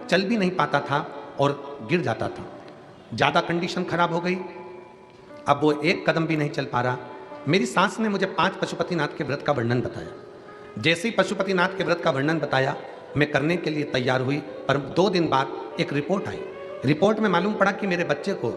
चल भी नहीं पाता था और गिर जाता था। ज़्यादा कंडीशन खराब हो गई। अब वो एक कदम भी नहीं चल पा रहा। मेरी सास ने मुझे 5 पशुपतिनाथ के व्रत का वर्णन बताया। जैसे ही पशुपतिनाथ के व्रत का वर्णन बताया, मैं करने के लिए तैयार हुई, पर 2 दिन बाद एक रिपोर्ट आई। रिपोर्ट में मालूम पड़ा कि मेरे बच्चे को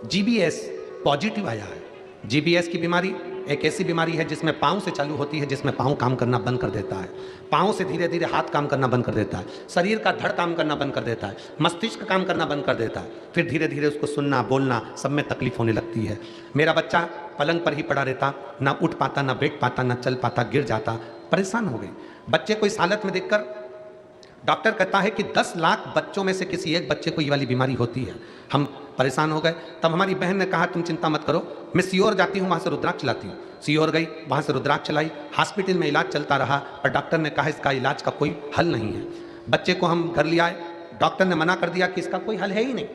जीबीएस पॉजिटिव आया है। जीबीएस की बीमारी एक ऐसी बीमारी है जिसमें पाँव से चालू होती है, जिसमें पाँव काम करना बंद कर देता है। पाँव से धीरे धीरे हाथ काम करना बंद कर देता है, शरीर का धड़ काम करना बंद कर देता है, मस्तिष्क काम करना बंद कर देता है। फिर धीरे धीरे उसको सुनना, बोलना सब में तकलीफ होने लगती है। मेरा बच्चा पलंग पर ही पड़ा रहता, ना उठ पाता, ना बैठ पाता, ना चल पाता, गिर जाता। परेशान हो गई। बच्चे को इस हालत में देखकर डॉक्टर कहता है कि 10 लाख बच्चों में से किसी एक बच्चे को ये वाली बीमारी होती है। हम परेशान हो गए। तब हमारी बहन ने कहा, तुम चिंता मत करो, मैं सीहोर जाती हूँ, वहाँ से रुद्राक्ष लाती हूँ। सीहोर गई, वहाँ से रुद्राक्ष लाई। हॉस्पिटल में इलाज चलता रहा, पर डॉक्टर ने कहा इसका इलाज का कोई हल नहीं है। बच्चे को हम घर ले आए। डॉक्टर ने मना कर दिया कि इसका कोई हल है ही नहीं,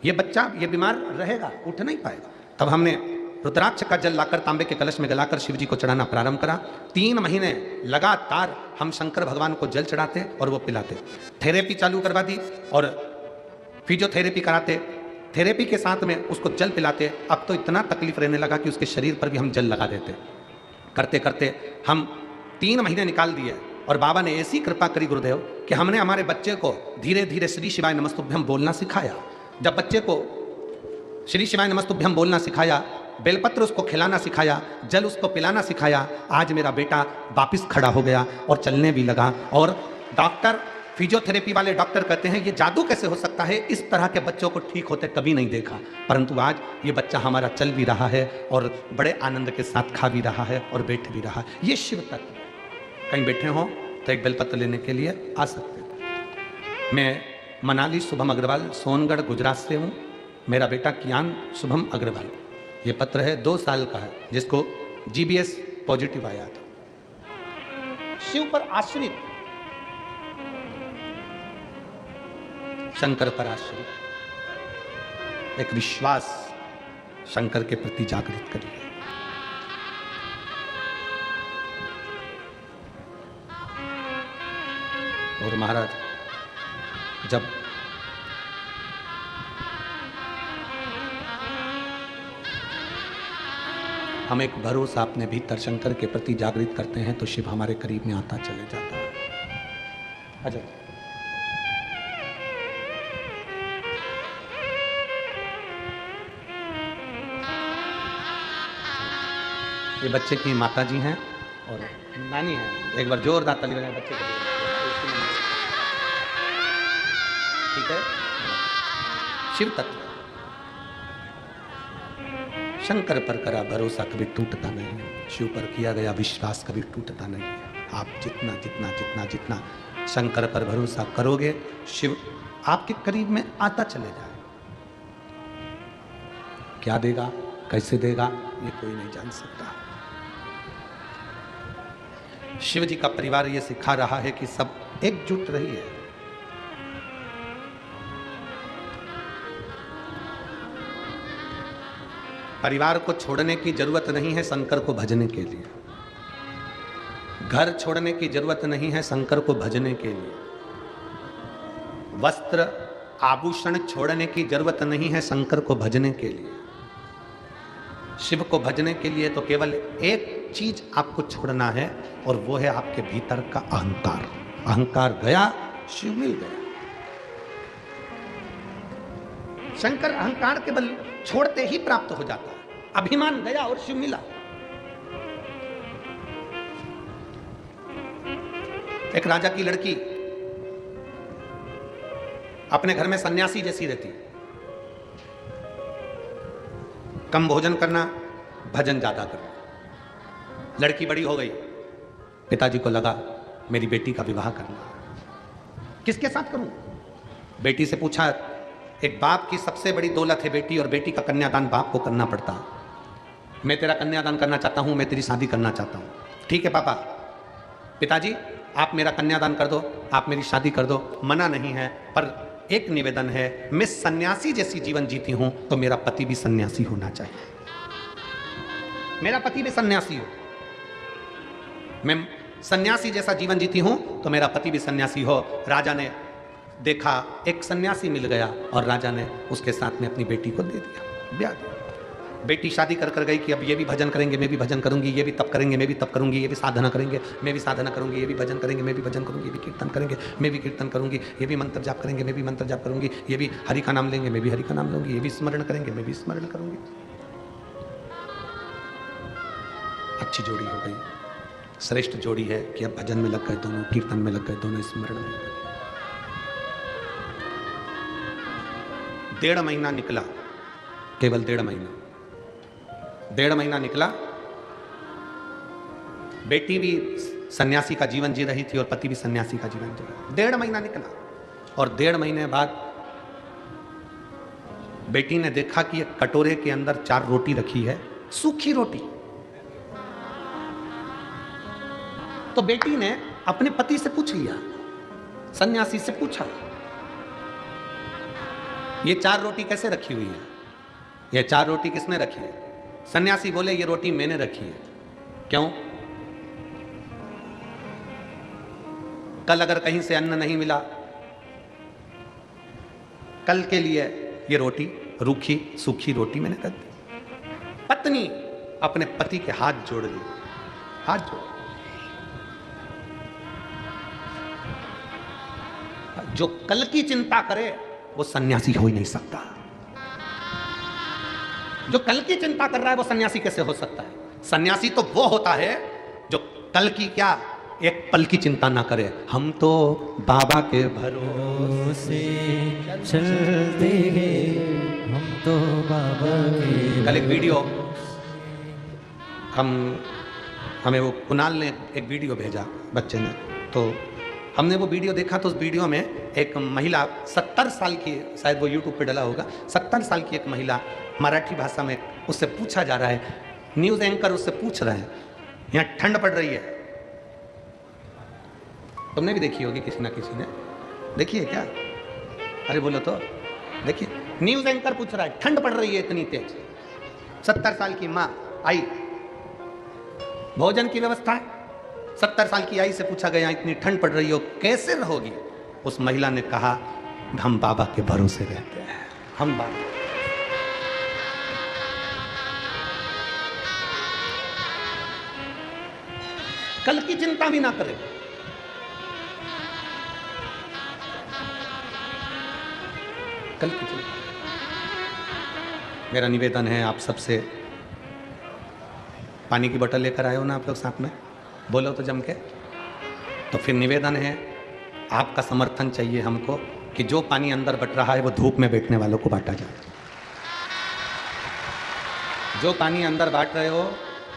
ये बच्चा ये बीमार रहेगा, उठ नहीं पाएगा। तब हमने रुद्राक्ष का जल लाकर तांबे के कलश में गलाकर शिव जी को चढ़ाना प्रारंभ करा। 3 महीने लगातार हम शंकर भगवान को जल चढ़ाते और वो पिलाते। थेरेपी चालू करवा दी और फिजियोथेरेपी कराते। थेरेपी के साथ में उसको जल पिलाते। अब तो इतना तकलीफ रहने लगा कि उसके शरीर पर भी हम जल लगा देते। करते करते हम 3 महीने निकाल दिए और बाबा ने ऐसी कृपा करी गुरुदेव कि हमने हमारे बच्चे को धीरे धीरे श्री शिवाय नमस्तुभ्यम बोलना सिखाया। जब बच्चे को श्री शिवाय नमस्तुभ्यम बोलना सिखाया, बेलपत्र उसको खिलाना सिखाया, जल उसको पिलाना सिखाया, आज मेरा बेटा वापिस खड़ा हो गया और चलने भी लगा। और डॉक्टर, फिजियोथेरेपी वाले डॉक्टर कहते हैं ये जादू कैसे हो सकता है, इस तरह के बच्चों को ठीक होते कभी नहीं देखा। परंतु आज ये बच्चा हमारा चल भी रहा है और बड़े आनंद के साथ खा भी रहा है और बैठ भी रहा है। ये शिव तत्व। कहीं बैठे हो तो एक बेलपत्र लेने के लिए आ सकते हैं। मैं मनाली शुभम अग्रवाल, सोनगढ़, गुजरात से हूँ। मेरा बेटा कियान शुभम अग्रवाल, ये पत्र है, 2 साल का है, जिसको जीबीएस पॉजिटिव आया था। शिव पर आश्रित, शंकर पर आश्रित, एक विश्वास शंकर के प्रति जागृत करिए। और महाराज, जब हम एक भरोसा अपने भीतर शंकर के प्रति जागृत करते हैं तो शिव हमारे करीब में आता चले जाता है। अजय, ये बच्चे की माता जी हैं और नानी है। एक बार जोरदार ताली बजाएं बच्चे को। ठीक है। शिव तत्व, शंकर पर करा भरोसा कभी टूटता नहीं है, शिव पर किया गया विश्वास कभी टूटता नहीं है। आप जितना जितना जितना जितना शंकर पर भरोसा करोगे, शिव आपके करीब में आता चले जाए। क्या देगा, कैसे देगा, ये कोई नहीं जान सकता। शिव जी का परिवार ये सिखा रहा है कि सब एकजुट रहिए। परिवार को छोड़ने की जरूरत नहीं है शंकर को भजने के लिए। घर छोड़ने की जरूरत नहीं है शंकर को भजने के लिए। वस्त्र आभूषण छोड़ने की जरूरत नहीं है शंकर को भजने के लिए। शिव को भजने के लिए तो केवल एक चीज आपको छोड़ना है और वो है आपके भीतर का अहंकार। अहंकार गया, शिव मिल गया। शंकर अहंकार के बल छोड़ते ही प्राप्त हो जाता है। अभिमान गया और शिव मिला। एक राजा की लड़की अपने घर में सन्यासी जैसी रहती, कम भोजन करना, भजन ज्यादा करना। लड़की बड़ी हो गई, पिताजी को लगा मेरी बेटी का विवाह करना, किसके साथ करूं? बेटी से पूछा, एक बाप की सबसे बड़ी दौलत है बेटी, और बेटी का कन्यादान बाप को करना पड़ता। मैं तेरा कन्यादान करना चाहता हूं, मैं तेरी शादी करना चाहता हूं। ठीक है पापा, पिताजी आप मेरा कन्यादान कर दो, आप मेरी शादी कर दो, मना नहीं है, पर एक निवेदन है, मैं सन्यासी जैसी जीवन जीती हूं तो मेरा पति भी सन्यासी होना चाहिए, मेरा पति भी सन्यासी हो। मैं सन्यासी जैसा जीवन जीती हूं तो मेरा पति भी सन्यासी हो। राजा ने देखा एक सन्यासी मिल गया और राजा ने उसके साथ में अपनी बेटी को दे दिया, ब्याह दिया। बेटी शादी कर कर गई कि अब ये भी भजन करेंगे, मैं भी भजन करूंगी, ये भी तप करेंगे, मैं भी तप करूंगी, ये भी साधना करेंगे, मैं भी साधना करूंगी, ये भी भजन करेंगे, मैं भी भजन करूंगी, ये भी कीर्तन करेंगे, मैं भी कीर्तन करूंगी, ये भी मंत्र जाप करेंगे, मैं भी मंत्र जाप करूंगी, ये भी हरि का नाम लेंगे, मैं भी हरि का नाम लूंगी, ये भी स्मरण करेंगे, मैं भी स्मरण करूंगी। अच्छी जोड़ी हो गई, श्रेष्ठ जोड़ी है कि अब भजन में लग गए दोनों, कीर्तन में लग गए दोनों, स्मरण में। 1.5 महीना निकला, केवल 1.5 महीना, 1.5 महीना निकला। बेटी भी सन्यासी का जीवन जी रही थी और पति भी सन्यासी का जीवन जी रहा। 1.5 महीना निकला और 1.5 महीने बाद बेटी ने देखा कि एक कटोरे के अंदर 4 रोटी रखी है, सूखी रोटी। तो बेटी ने अपने पति से पूछ लिया, सन्यासी से पूछा, ये 4 रोटी कैसे रखी हुई है, ये 4 रोटी किसने रखी है? सन्यासी बोले, ये रोटी मैंने रखी है। क्यों? कल अगर कहीं से अन्न नहीं मिला, कल के लिए ये रोटी, रूखी सूखी रोटी मैंने रख दी। पत्नी अपने पति के हाथ जोड़ ली, हाथ जोड़। जो कल की चिंता करे वो सन्यासी हो ही नहीं सकता। जो कल की चिंता कर रहा है वो सन्यासी कैसे हो सकता है? सन्यासी तो वो होता है जो कल की क्या, एक पल की चिंता ना करे। हम तो बाबा के भरोसे चलते हैं, हम तो बाबा के। कल एक वीडियो हमें वो कुणाल ने एक वीडियो भेजा, बच्चे ने, तो हमने वो वीडियो देखा। तो उस वीडियो में एक महिला 70 साल की, शायद वो यूट्यूब पे डला होगा, 70 साल की एक महिला मराठी भाषा में उससे पूछा जा रहा है, न्यूज़ एंकर उससे पूछ रहे हैं, यहाँ ठंड पड़ रही है, तुमने भी देखी होगी, किसी ना किसी ने देखी है क्या? अरे बोलो तो, देखिए न्यूज़ एंकर पूछ रहा है, ठंड पड़ रही है इतनी तेज। 70 साल की माँ आई, भोजन की व्यवस्था है। 70 साल की आई से पूछा गया, इतनी ठंड पड़ रही हो कैसे रहोगी? उस महिला ने कहा, हम बाबा के भरोसे रहते हैं, हम बाबा। कल की चिंता भी ना करें। कल की चिंता। मेरा निवेदन है आप सबसे, पानी की बोतल लेकर आए हो ना आप लोग साथ में, बोलो तो जम के। तो फिर निवेदन है, आपका समर्थन चाहिए हमको कि जो पानी अंदर बट रहा है वो धूप में बैठने वालों को बांटा जाए। जो पानी अंदर बांट रहे हो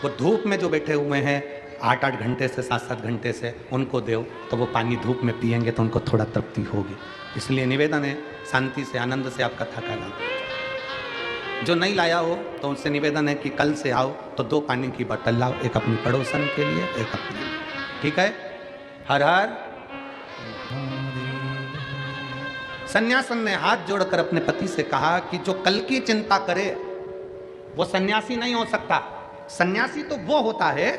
वो धूप में जो बैठे हुए हैं 8-8 घंटे से 7-7 घंटे से, उनको दो, तो वो पानी धूप में पिएंगे तो उनको थोड़ा तृप्ति होगी। इसलिए निवेदन है, शांति से आनंद से आप कथा का लाओ। जो नहीं लाया हो तो उनसे निवेदन है कि कल से आओ तो 2 पानी की बोतल लाओ, एक अपनी पड़ोसन के लिए, एक अपने लिए। ठीक है? हर हर। सन्यासन ने हाथ जोड़कर अपने पति से कहा कि जो कल की चिंता करे वो सन्यासी नहीं हो सकता। सन्यासी तो वो होता है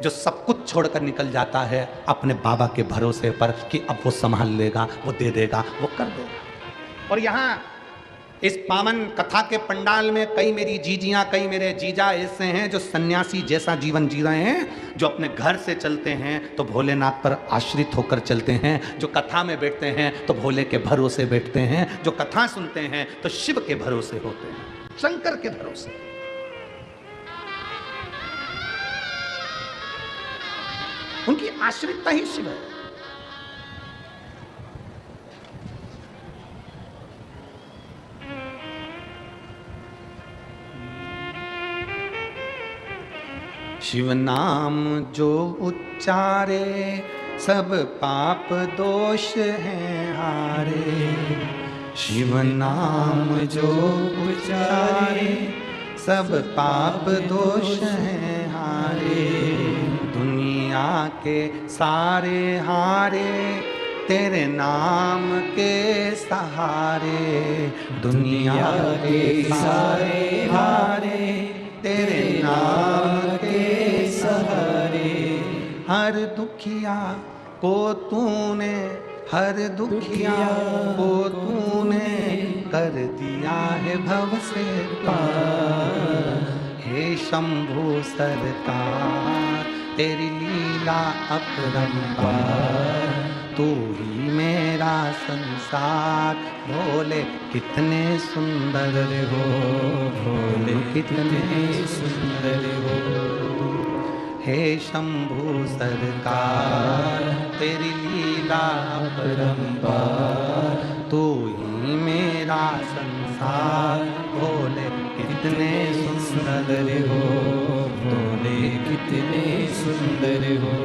जो सब कुछ छोड़कर निकल जाता है अपने बाबा के भरोसे पर कि अब वो संभाल लेगा, वो दे देगा, वो कर देगा। और यहाँ इस पावन कथा के पंडाल में कई मेरी जीजियाँ, कई मेरे जीजा ऐसे हैं जो सन्यासी जैसा जीवन जी रहे हैं, जो अपने घर से चलते हैं तो भोलेनाथ पर आश्रित होकर चलते हैं, जो कथा में बैठते हैं तो भोले के भरोसे बैठते हैं, जो कथा सुनते हैं तो शिव के भरोसे होते हैं, शंकर के भरोसे। उनकी आश्रितता ही शिव है। शिव नाम जो उच्चारे सब पाप दोष हैं हारे। शिव नाम जो उच्चारे सब पाप दोष हैं हारे। दुनिया के सारे हारे तेरे नाम के सहारे। दुनिया के सारे हारे तेरे नाम के सहारे। हर दुखिया को तूने, हर दुखिया को तूने कर दिया है भव से पार। हे शंभु सरकार तेरी लीला अपरंपार। तू ही मेरा संसार। भोले कितने सुंदर हो, भोले कितने सुंदर हो। हे शंभु सरकार तेरी लीला अपरंपार। तू ही मेरा संसार। भोले कितने सुंदर हो, भोले कितने सुंदर हो।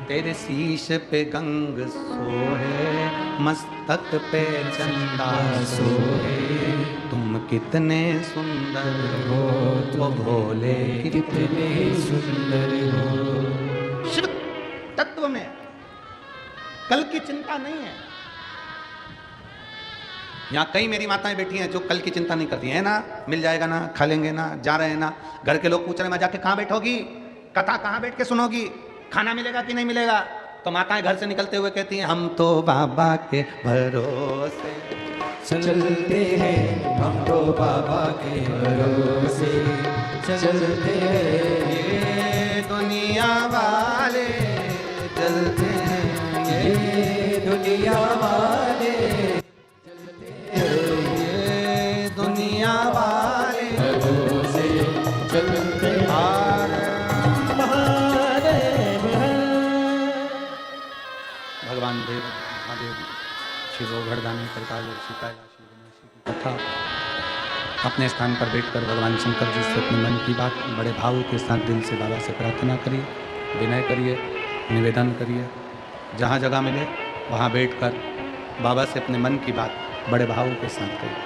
तेरे शीश पे गंग सोहे, मस्तक पे चंदा सोहे। तुम कितने सुंदर हो, तो भोले कितने सुंदर हो। शिव तत्व में कल की चिंता नहीं है। यहाँ कई मेरी माताएं बैठी हैं जो कल की चिंता नहीं करती है ना, मिल जाएगा ना, खा लेंगे ना, जा रहे हैं ना। घर के लोग पूछ रहे हैं जाके कहाँ बैठोगी, कथा कहाँ बैठ के सुनोगी, खाना मिलेगा कि नहीं मिलेगा। तो माताएं घर से निकलते हुए कहती हैं हम तो बाबा के भरोसे चलते हैं, हम तो बाबा के भरोसे चलते हैं। ये दुनिया वाले चलते हैं, ये दुनिया वाले चलते हैं, ये दुनिया वाले भरोसे चलते हैं। भगवान देव महादेव शिव घरदानी करताल और सीता की कथा अपने स्थान पर बैठकर भगवान शंकर जी से अपने मन की बात बड़े भाव के साथ दिल से बाबा से प्रार्थना करिए, विनय करिए, निवेदन करिए। जहाँ जगह मिले वहाँ बैठकर बाबा से अपने मन की बात बड़े भाव के साथ करिए।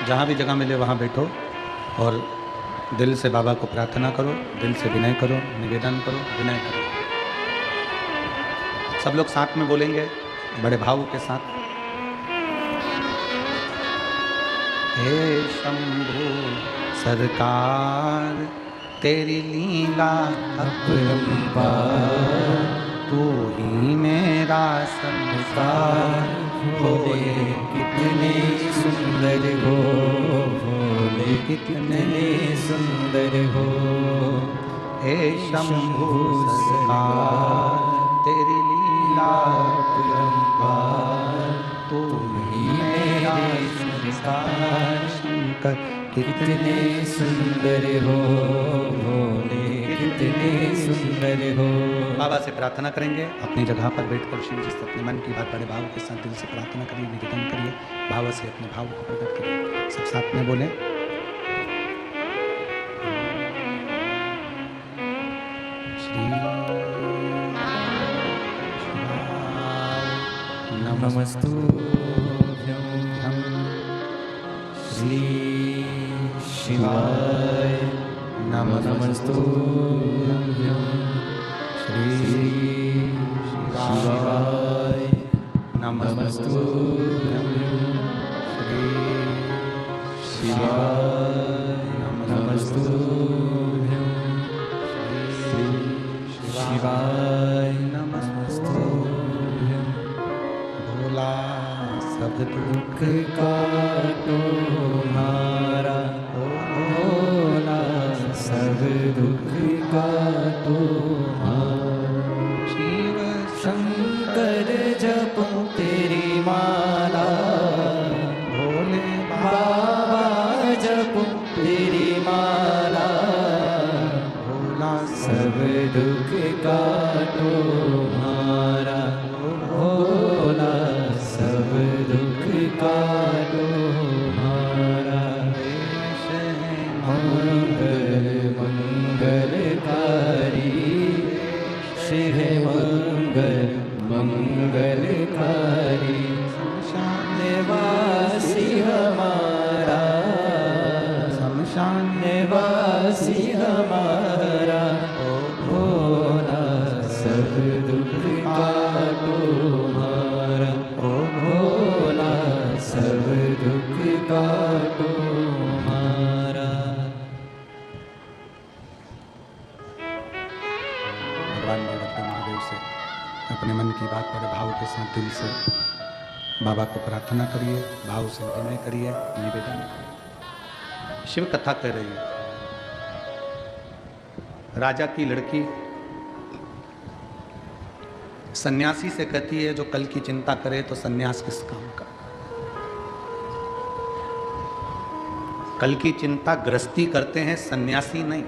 जहाँ भी जगह मिले वहाँ बैठो और दिल से बाबा को प्रार्थना करो, दिल से विनय करो, निवेदन करो, विनय करो। सब लोग साथ में बोलेंगे बड़े भाव के साथ। हे शंभु सरकार तेरी लीला अपरंपार। तू ही मेरा संसार। भोले कितने सुंदर हो, भोले कितने सुंदर हो। हे शंभु सरकार तेरी लीला अपरंपार। तू ही मेरा संसार। शंकर कितने सुंदर हो, भोले कितने सुंदर हो। बाबा से प्रार्थना करेंगे अपनी जगह पर बैठकर शिव जी से अपने मन की बात बड़े भाव के साथ दिल से प्रार्थना करिए, निवेदन करिए, भाव से अपने भाव को प्रकट करिए। सब साथ में बोले नमस्तुभ्यं श्री शिवाय नमस्तुभ्यं श्री शिवाय नमस्तुभ्यं श्री शिवाय नमस्तुभ्यं श्री शिवाय नमस्तुभ्यं। भोला सब दुख काटो हमारा, भोला सब दुख काटो हमारा। शिव शंकर जपो तेरी माला, भोले बाबा जपो तेरी माला। भोला सब दुख काटो हमारा, भोला सब दुख काटो हमारा। देश है दुख काटो हमारा। भगवान देवता महादेव से अपने मन की बात बड़े भाव के साथ दिल से बाबा को प्रार्थना करिए, भाव से विनय करिए, निवेदन करिए। शिव कथा कह रही है, राजा की लड़की सन्यासी से कहती है जो कल की चिंता करे तो सन्यास किस काम का। कल की चिंता गृहस्थी करते हैं, सन्यासी नहीं।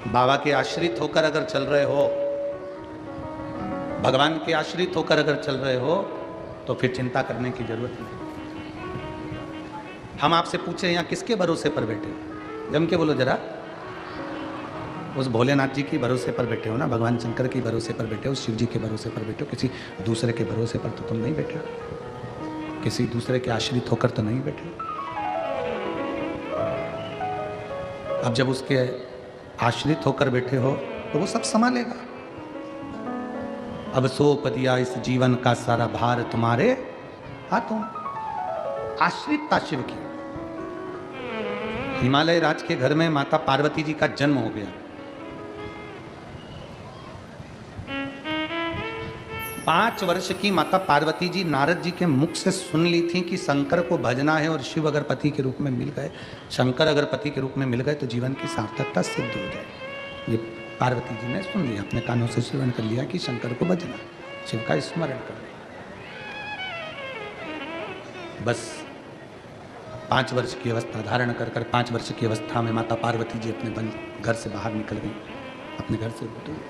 बाबा के आश्रित होकर अगर चल रहे हो, भगवान के आश्रित होकर अगर चल रहे हो तो फिर चिंता करने की जरूरत नहीं। हम आपसे पूछे यहाँ किसके भरोसे पर बैठे, जम के बोलो जरा। उस भोलेनाथ जी की भरोसे पर बैठे हो ना, भगवान शंकर के भरोसे पर बैठे हो, शिव जी के भरोसे पर बैठे हो, किसी दूसरे के भरोसे पर तो तुम नहीं बैठे हो, किसी दूसरे के आश्रित होकर तो नहीं बैठे हो। अब जब उसके आश्रित होकर बैठे हो तो वो सब संभालेगा। अब सौंप दिया इस जीवन का सारा भार तुम्हारे हाथों। आश्रितता शिव की। हिमालय राज के घर में माता पार्वती जी का जन्म हो गया। 5 वर्ष की माता पार्वती जी नारद जी के मुख से सुन ली थी कि शंकर को भजना है और शिव अगर पति के रूप में मिल गए, शंकर अगर पति के रूप में मिल गए तो जीवन की सार्थकता सिद्ध हो जाए। ये पार्वती जी ने सुन लिया, अपने कानों से श्रवण कर लिया कि शंकर को भजना, शिव का स्मरण करना। बस 5 वर्ष की अवस्था धारण कर 5 वर्ष की अवस्था में माता पार्वती जी अपने घर से बाहर निकल गई, अपने घर से दूर।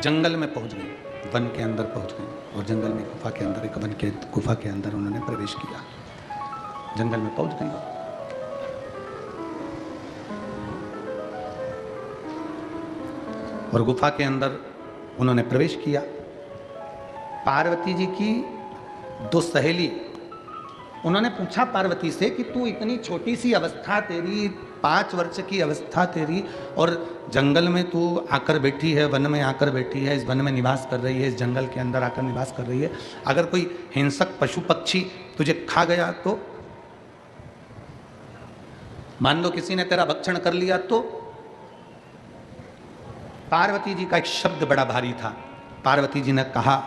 जंगल में पहुंच गई, वन के अंदर पहुंच गई और जंगल में गुफा के अंदर, एक वन के गुफा के अंदर उन्होंने प्रवेश किया। जंगल में पहुंच गई और गुफा के अंदर उन्होंने प्रवेश किया। पार्वती जी की 2 सहेली, उन्होंने पूछा पार्वती से कि तू इतनी छोटी सी अवस्था तेरी, 5 वर्ष की अवस्था तेरी, और जंगल में तू आकर बैठी है, वन में आकर बैठी है, इस वन में निवास कर रही है, इस जंगल के अंदर आकर निवास कर रही है। अगर कोई हिंसक पशु पक्षी तुझे खा गया तो, मान लो किसी ने तेरा भक्षण कर लिया तो। पार्वती जी का एक शब्द बड़ा भारी था। पार्वती जी ने कहा,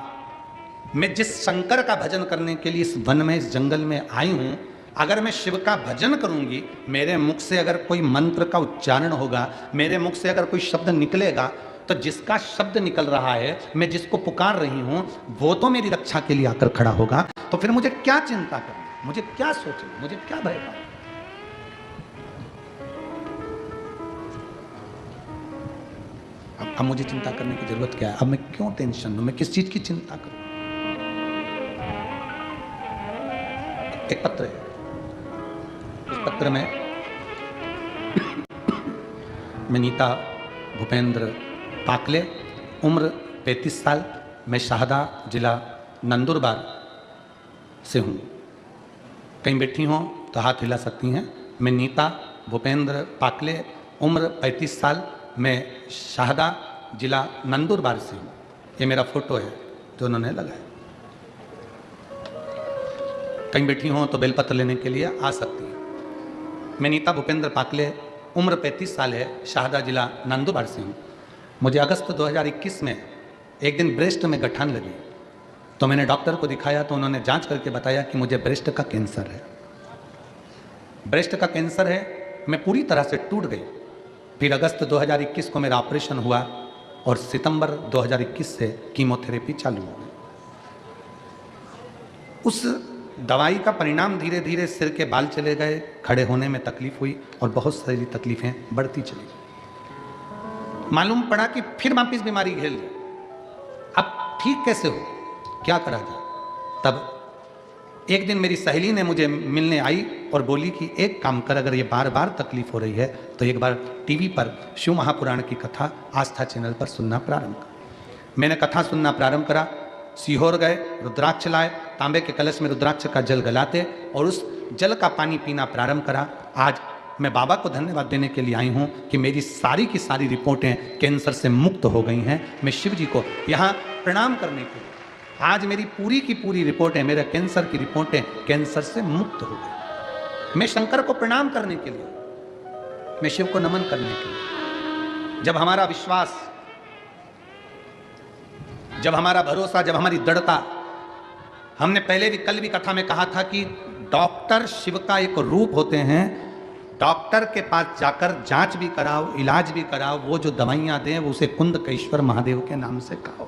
मैं जिस शंकर का भजन करने के लिए इस वन में, इस जंगल में आई हूं, अगर मैं शिव का भजन करूंगी, मेरे मुख से अगर कोई मंत्र का उच्चारण होगा, मेरे मुख से अगर कोई शब्द निकलेगा, तो जिसका शब्द निकल रहा है, मैं जिसको पुकार रही हूं, वो तो मेरी रक्षा के लिए आकर खड़ा होगा। तो फिर मुझे क्या चिंता करनी, मुझे क्या सोचना, मुझे क्या भय पाना। अब मुझे चिंता करने की जरूरत क्या है? अब मैं क्यों टेंशन लूं? मैं किस चीज की चिंता करूं? एक पत्र है, उस पत्र में मैं नीता भूपेंद्र पाकले, उम्र 35 साल, मैं शाहदा जिला नंदुरबार से हूँ। कहीं बैठी हों तो हाथ हिला सकती हैं। मैं नीता भूपेंद्र पाकले, उम्र 35 साल, मैं शाहदा जिला नंदुरबार से हूँ। ये मेरा फोटो है जो उन्होंने लगाया। कहीं बैठी हों तो बेलपत्र लेने के लिए आ सकती हैं। मैं नीता भूपेंद्र पाकले, उम्र 35 साल है, शाहदा जिला नंदुरबार से हूँ। मुझे अगस्त 2021 में एक दिन ब्रेस्ट में गठान लगी, तो मैंने डॉक्टर को दिखाया तो उन्होंने जांच करके बताया कि मुझे ब्रेस्ट का कैंसर है। ब्रेस्ट का कैंसर है, मैं पूरी तरह से टूट गई। फिर अगस्त 2021 को मेरा ऑपरेशन हुआ और सितंबर 2021 से कीमोथेरेपी चालू हो गई। उस दवाई का परिणाम धीरे धीरे सिर के बाल चले गए, खड़े होने में तकलीफ हुई और बहुत सारी तकलीफें बढ़ती चली। मालूम पड़ा कि फिर वापिस बीमारी घेर ली। अब ठीक कैसे हो, क्या करा जाए? तब एक दिन मेरी सहेली ने मुझे मिलने आई और बोली कि एक काम कर, अगर ये बार बार तकलीफ हो रही है तो एक बार टीवी पर शिव महापुराण की कथा आस्था चैनल पर सुनना प्रारंभ कर। मैंने कथा सुनना प्रारंभ करा। सीहोर गए, रुद्राक्ष लाए, तांबे के कलश में रुद्राक्ष का जल गलाते और उस जल का पानी पीना प्रारंभ करा। आज मैं बाबा को धन्यवाद देने के लिए आई हूँ कि मेरी सारी की सारी रिपोर्टें कैंसर से मुक्त हो गई हैं। मैं शिव जी को यहाँ प्रणाम करने के लिए, आज मेरी पूरी की पूरी रिपोर्टें, मेरे कैंसर की रिपोर्टें कैंसर से मुक्त हो गई। मैं शंकर को प्रणाम करने के लिए, मैं शिव को नमन करने के लिए, जब हमारा विश्वास, जब हमारा भरोसा, जब हमारी दृढ़ता, हमने पहले भी कल भी कथा में कहा था कि डॉक्टर शिव का एक रूप होते हैं। डॉक्टर के पास जाकर जांच भी कराओ, इलाज भी कराओ, वो जो दवाइयां दें वो उसे कुंदकेश्वर महादेव के नाम से खाओ।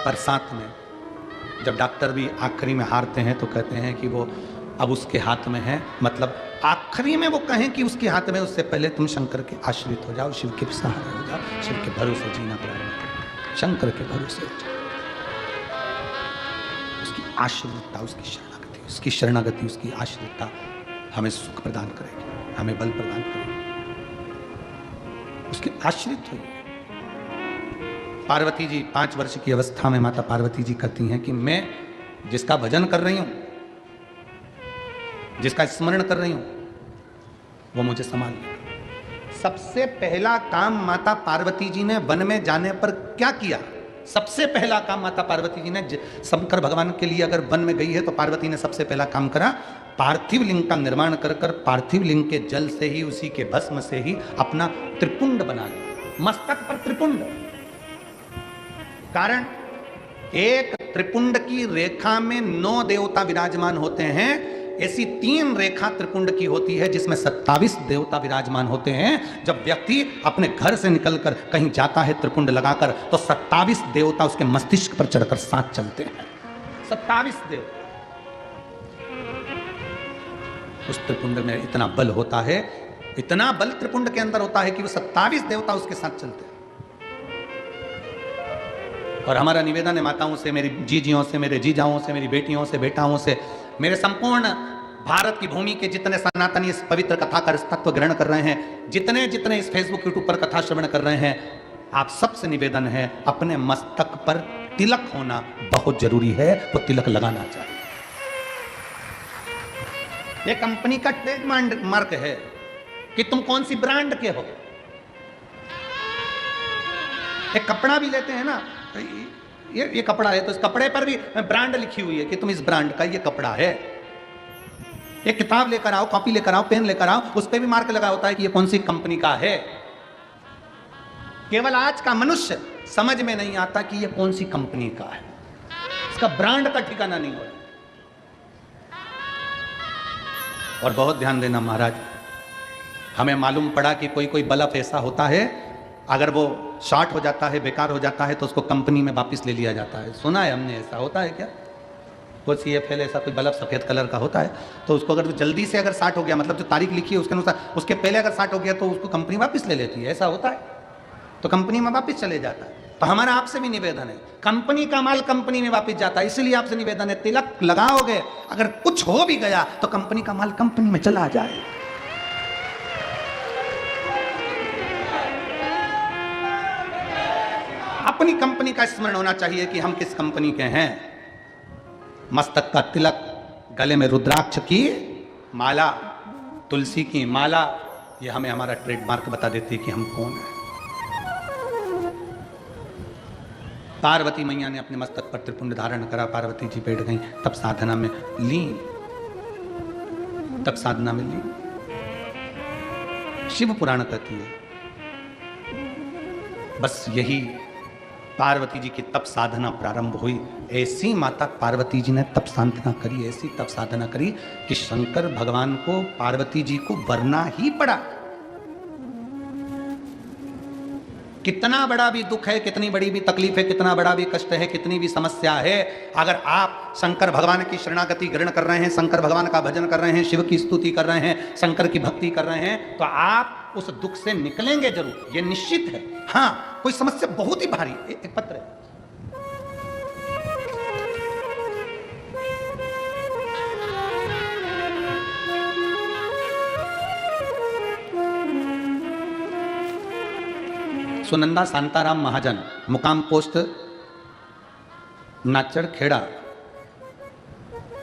पर साथ में जब डॉक्टर भी आखिरी में हारते हैं तो कहते हैं कि वो अब उसके हाथ में है, मतलब आखिरी में वो कहें कि उसके हाथ में, उससे पहले तुम शंकर के आश्रित हो जाओ, शिव के सहारे हो जाओ, शिव के भरोसे जीना प्रारंभ करो, शंकर के भरोसे हो जाओ। उसकी आश्रितता, उसकी शरणागति, उसकी शरणागति, उसकी आश्रितता हमें सुख प्रदान करेगी, हमें बल प्रदान करेगी। उसके आश्रित होइए। पार्वती जी 5 वर्ष की अवस्था में माता पार्वती जी कहती हैं कि मैं जिसका भजन कर रही हूं, जिसका स्मरण कर रही हूं, वो मुझे संभाल लेगा। सबसे पहला काम माता पार्वती जी ने वन में जाने पर क्या किया? सबसे पहला काम माता पार्वती जी ने, शंकर भगवान के लिए अगर वन में गई है तो पार्वती ने सबसे पहला काम करा, पार्थिव लिंग का निर्माण कर कर पार्थिव लिंग के जल से ही, उसी के भस्म से ही अपना त्रिपुंड बना लिया, मस्तक पर त्रिपुंड। कारण एक त्रिपुंड की रेखा में 9 देवता विराजमान होते हैं, ऐसी 3 रेखा त्रिपुंड की होती है जिसमें 27 देवता विराजमान होते हैं। जब व्यक्ति अपने घर से निकलकर कहीं जाता है त्रिपुंड लगाकर, तो 27 देवता उसके मस्तिष्क पर चढ़कर साथ चलते हैं। 27 देवता। उस त्रिपुंड में इतना बल होता है, इतना बल त्रिपुंड के अंदर होता है कि वो 27 देवता उसके साथ चलते हैं। और हमारा निवेदन है माताओं से, मेरी जीजियों से, मेरे जीजाओं से, मेरी बेटियों से, बेटाओं से, मेरे संपूर्ण भारत की भूमि के जितने सनातनी इस पवित्र कथा का तत्व ग्रहण कर रहे हैं, जितने जितने इस फेसबुक यूट्यूब पर कथा श्रवण कर रहे हैं, आप सबसे निवेदन है, अपने मस्तक पर तिलक होना बहुत जरूरी है। वो तिलक लगाना चाहिए। ये कंपनी का ट्रेडमार्क है कि तुम कौन सी ब्रांड के हो। एक कपड़ा भी लेते हैं ना, ये कपड़ा है तो इस कपड़े पर भी ब्रांड लिखी हुई है कि तुम इस ब्रांड का ये कपड़ा है। एक किताब लेकर आओ, कॉपी लेकर आओ, पेन लेकर आओ, उस पर भी मार्क लगा होता है कि ये कौन सी कंपनी का है। केवल आज का मनुष्य समझ में नहीं आता कि ये कौन सी कंपनी का है, इसका ब्रांड का ठिकाना नहीं होता। और बहुत ध्यान देना महाराज, हमें मालूम पड़ा कि कोई कोई बल्ब ऐसा होता है, अगर वो शॉर्ट हो जाता है, बेकार हो जाता है, तो उसको कंपनी में वापस ले लिया जाता है। सुना है हमने, ऐसा होता है क्या? वो CFL ऐसा कोई बल्ब सफ़ेद कलर का होता है, तो उसको अगर जल्दी से अगर शॉर्ट हो गया, मतलब जो तारीख लिखी है उसके अनुसार, उसके पहले अगर शॉर्ट हो गया तो उसको कंपनी वापस ले लेती है। ऐसा होता है, तो कंपनी में वापस चले जाता है। तो हमारा आपसे भी निवेदन है, कंपनी का माल कंपनी में वापस जाता है, इसलिए आपसे निवेदन है, तिलक लगाओगे, अगर कुछ हो भी गया तो कंपनी का माल कंपनी में चला जाए। अपनी कंपनी का स्मरण होना चाहिए कि हम किस कंपनी के हैं। मस्तक का तिलक, गले में रुद्राक्ष की माला, तुलसी की माला, ये हमें हमारा ट्रेडमार्क बता देती है कि हम कौन हैं। पार्वती मैया ने अपने मस्तक पर त्रिपुंड धारण करा, पार्वती जी बैठ गई, तब साधना में लीन, तब साधना में लीन। शिव पुराण कहती है बस यही पार्वती जी की तप साधना प्रारंभ हुई। ऐसी माता पार्वती जी ने तप साधना करी, ऐसी तप साधना करी कि शंकर भगवान को, पार्वती जी को वरना ही पड़ा। कितना बड़ा भी दुख है, कितनी बड़ी भी तकलीफ है, कितना बड़ा भी कष्ट है, कितनी भी समस्या है, अगर आप शंकर भगवान की शरणागति ग्रहण कर रहे हैं, शंकर भगवान का भजन कर रहे हैं, शिव की स्तुति कर रहे हैं, शंकर की भक्ति कर रहे हैं, तो आप उस दुख से निकलेंगे जरूर, ये निश्चित है। हाँ, कोई समस्या बहुत ही भारी, एक पत्र है, सुनंदा शांताराम महाजन, मुकाम पोस्ट नाचड़ खेड़ा,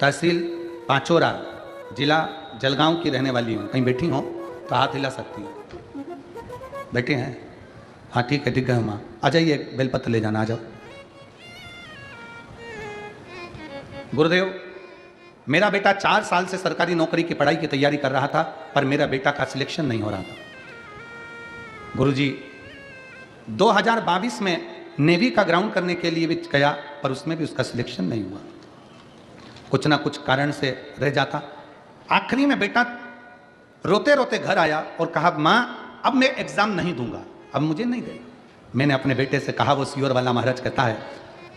तहसील पांचोरा, जिला जलगांव की रहने वाली हूँ, कहीं बैठी हो तो हाथ हिला सकती हो। बैठे हैं? हाँ ठीक है माँ, आ जाइए, बेलपत्र ले जाना, आ जाओ। गुरुदेव, मेरा बेटा 4 साल से सरकारी नौकरी की पढ़ाई की तैयारी कर रहा था, पर मेरा बेटा का सिलेक्शन नहीं हो रहा था। गुरुजी, 2022 में नेवी का ग्राउंड करने के लिए भी गया, पर उसमें भी उसका सिलेक्शन नहीं हुआ, कुछ ना कुछ कारण से रह जाता। आखिरी में बेटा रोते रोते घर आया और कहा, माँ अब मैं एग्जाम नहीं दूंगा, अब मुझे नहीं देना। मैंने अपने बेटे से कहा, वो सीहोर वाला महाराज कहता है,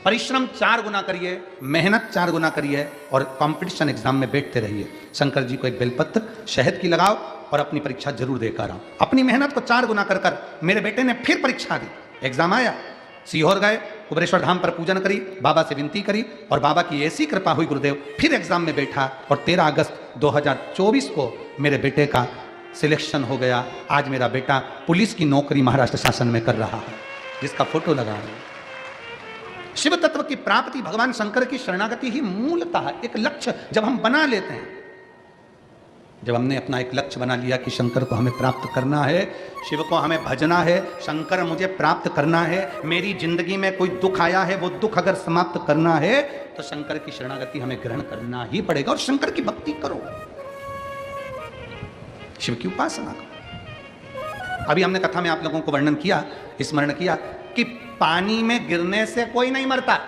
परिश्रम 4 गुना करिए, मेहनत 4 गुना करिए और कंपटीशन एग्जाम में बैठते रहिए। शंकर जी को एक बेलपत्र शहद की लगाओ और अपनी परीक्षा जरूर देकर आओ। अपनी मेहनत को 4 गुना कर मेरे बेटे ने फिर परीक्षा दी, एग्जाम आया, सीहोर गए, कुबेरेश्वर धाम पर पूजन करी, बाबा से विनती करी और बाबा की ऐसी कृपा हुई गुरुदेव, फिर एग्जाम में बैठा और 13 अगस्त 2024 को मेरे बेटे का सिलेक्शन हो गया। आज मेरा बेटा पुलिस की नौकरी महाराष्ट्र शासन में कर रहा है, जिसका फोटो लगा है। शिव तत्व की प्राप्ति, भगवान शंकर की शरणागति ही मूलतः एक लक्ष्य जब हम बना लेते हैं, जब हमने अपना एक लक्ष्य बना लिया कि शंकर को हमें प्राप्त करना है, शिव को हमें भजना है, शंकर मुझे प्राप्त करना है, मेरी जिंदगी में कोई दुख आया है, वो दुख अगर समाप्त करना है तो शंकर की शरणागति हमें ग्रहण करना ही पड़ेगा और शंकर की भक्ति करो, शिव की उपासना करो। अभी हमने कथा में आप लोगों को वर्णन किया, स्मरण किया कि पानी में गिरने से कोई नहीं मरता।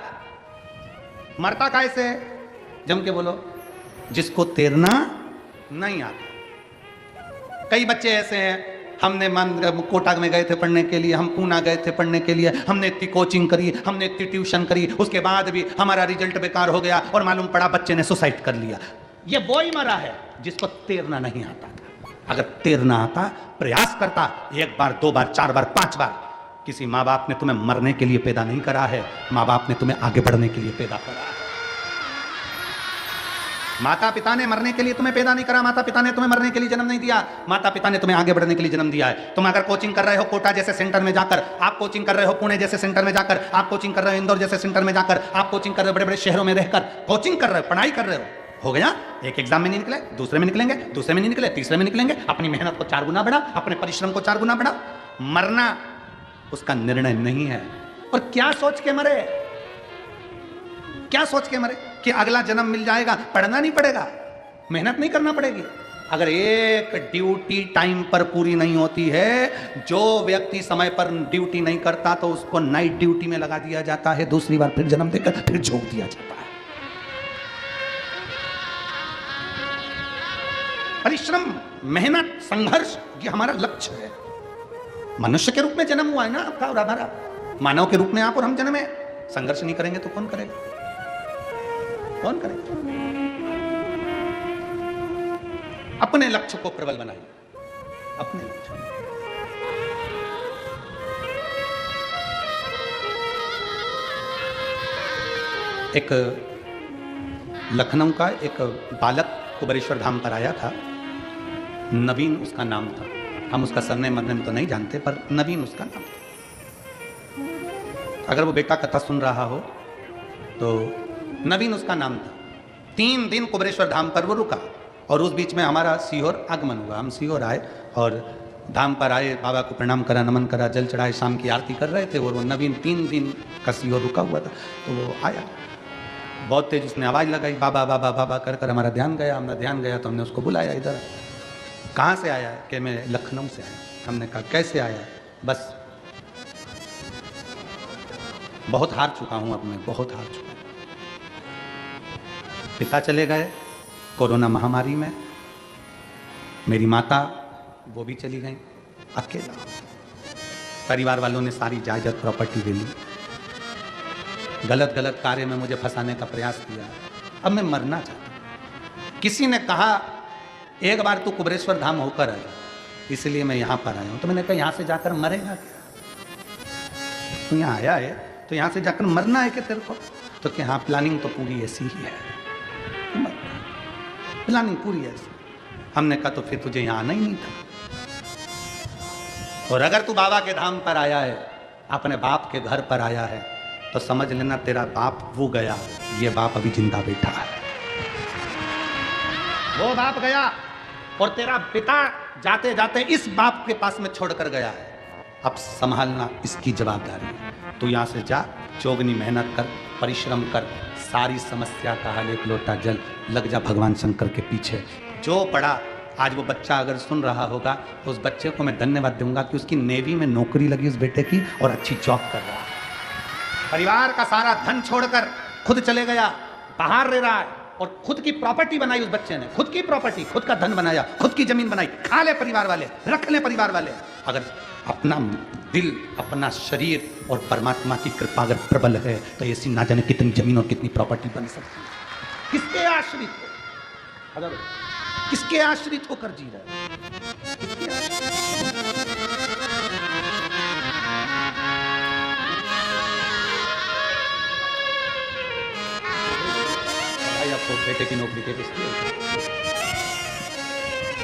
मरता कैसे? जम के बोलो, जिसको तैरना नहीं आता। कई बच्चे ऐसे हैं, हमने कोटा में गए थे पढ़ने के लिए, हम पूना गए थे पढ़ने के लिए, हमने इतनी कोचिंग करी, हमने इतनी ट्यूशन करी, उसके बाद भी हमारा रिजल्ट बेकार हो गया और मालूम पड़ा बच्चे ने सुसाइड कर लिया। ये वो ही मरा है जिसको तैरना नहीं आता था। अगर तैरना आता, प्रयास करता, 1 बार 2 बार 4 बार 5 बार, किसी माँ बाप ने तुम्हें मरने के लिए पैदा नहीं करा है, माँ बाप ने तुम्हें आगे बढ़ने के लिए पैदा करा है। माता पिता ने मरने के लिए तुम्हें पैदा नहीं करा, माता पिता ने तुम्हें मरने के लिए जन्म नहीं दिया, माता पिता ने तुम्हें आगे बढ़ने के लिए जन्म दिया है। तुम अगर कोचिंग कर रहे हो कोटा जैसे सेंटर में जाकर, आप कोचिंग कर रहे हो पुणे जैसे सेंटर में जाकर, आप कोचिंग कर रहे हो इंदौर जैसे सेंटर में जाकर, आप कोचिंग कर रहे हो बड़े बड़े शहरों में रहकर कोचिंग कर रहे हो, पढ़ाई कर रहे हो गया, एक एग्जाम में नहीं निकले, दूसरे में निकलेंगे, दूसरे में नहीं निकले, तीसरे में निकलेंगे। अपनी मेहनत को 4 गुना बढ़ा, अपने परिश्रम को 4 गुना बढ़ा। मरना उसका निर्णय नहीं है। और क्या सोच के मरे, क्या सोच के मरे कि अगला जन्म मिल जाएगा, पढ़ना नहीं पड़ेगा, मेहनत नहीं करना पड़ेगी। अगर एक ड्यूटी टाइम पर पूरी नहीं होती है, जो व्यक्ति समय पर ड्यूटी नहीं करता तो उसको नाइट ड्यूटी में लगा दिया जाता है, दूसरी बार फिर जन्म देकर फिर झोंक दिया जाता है। परिश्रम, मेहनत, संघर्ष, ये हमारा लक्ष्य है। मनुष्य के रूप में जन्म हुआ है ना आपका और हमारा, मानव के रूप में आप और हम जन्मे। संघर्ष नहीं करेंगे तो कौन करेगा? कौन करेगा? अपने लक्ष्य को प्रबल बनाइए, अपने लक्ष्य। एक लखनऊ का एक बालक कुबेरेश्वर धाम पर आया था, नवीन उसका नाम था। हम उसका सरनेम मरनेम तो नहीं जानते, पर नवीन उसका नाम था। अगर वो बेटा कथा सुन रहा हो तो नवीन उसका नाम था। 3 दिन कुबेरेश्वर धाम पर वो रुका और उस बीच में हमारा सीहोर आगमन हुआ। हम सीहोर आए और धाम पर आए, बाबा को प्रणाम करा, नमन करा, जल चढ़ाए, शाम की आरती कर रहे थे और वो नवीन 3 दिन का सीहोर रुका हुआ था। तो वो आया, बहुत तेज उसने आवाज़ लगाई, बाबा बाबा बाबा कर कर हमारा ध्यान गया। हमारा ध्यान गया तो हमने उसको बुलाया, इधर कहाँ से आया है? कि मैं लखनऊ से आया। हमने कहा कैसे आया है? बस बहुत हार चुका हूँ, अब मैं बहुत हार चुका हूँ। पिता चले गए कोरोना महामारी में, मेरी माता वो भी चली गई, अकेला। परिवार वालों ने सारी जायदाद प्रॉपर्टी ले ली, गलत गलत कार्य में मुझे फंसाने का प्रयास किया। अब मैं मरना चाहता हूँ। किसी ने कहा एक बार तू कुबेरेश्वर धाम होकर आया, इसलिए मैं यहाँ पर आया हूँ। तो मैंने कहा यहाँ से जाकर मरेगा क्या? तू यहाँ आया है तो यहाँ से जाकर मरना है क्या तेरे को? तो कि हाँ, प्लानिंग तो पूरी ऐसी ही है, प्लानिंग पूरी ऐसी। हमने कहा तो फिर तुझे यहाँ आना ही नहीं था। और अगर तू बाबा के धाम पर आया है, अपने बाप के घर पर आया है, तो समझ लेना तेरा बाप वो गया, ये बाप अभी जिंदा बैठा है। वो बाप गया और तेरा पिता जाते जाते इस बाप के पास में छोड़कर गया है। अब संभालना इसकी जवाबदारी है। तू यहां से जा, चौगनी मेहनत कर, परिश्रम कर, सारी समस्या का हल एक लोटा जल, लग जा भगवान शंकर के पीछे। जो पढ़ा आज वो बच्चा अगर सुन रहा होगा तो उस बच्चे को मैं धन्यवाद दूंगा कि उसकी नेवी में नौकरी लगी उस बेटे की और अच्छी जॉब कर रहा है। परिवार का सारा धन छोड़कर खुद चले गया, बाहर रह रहा है और खुद की प्रॉपर्टी बनाई उस बच्चे ने, खुद की प्रॉपर्टी, खुद का धन बनाया, खुद की जमीन बनाई। खा ले परिवार वाले, रख ले परिवार वाले। अगर अपना दिल, अपना शरीर और परमात्मा की कृपा अगर प्रबल है तो ऐसी ना जाने कितनी जमीन और कितनी प्रॉपर्टी बन सकती है। किसके आश्रित हो, अगर किसके आश्रित होकर जी रहे हो? किसके आश्रित? भाई आपको बेटे की नौकरी के किसकी?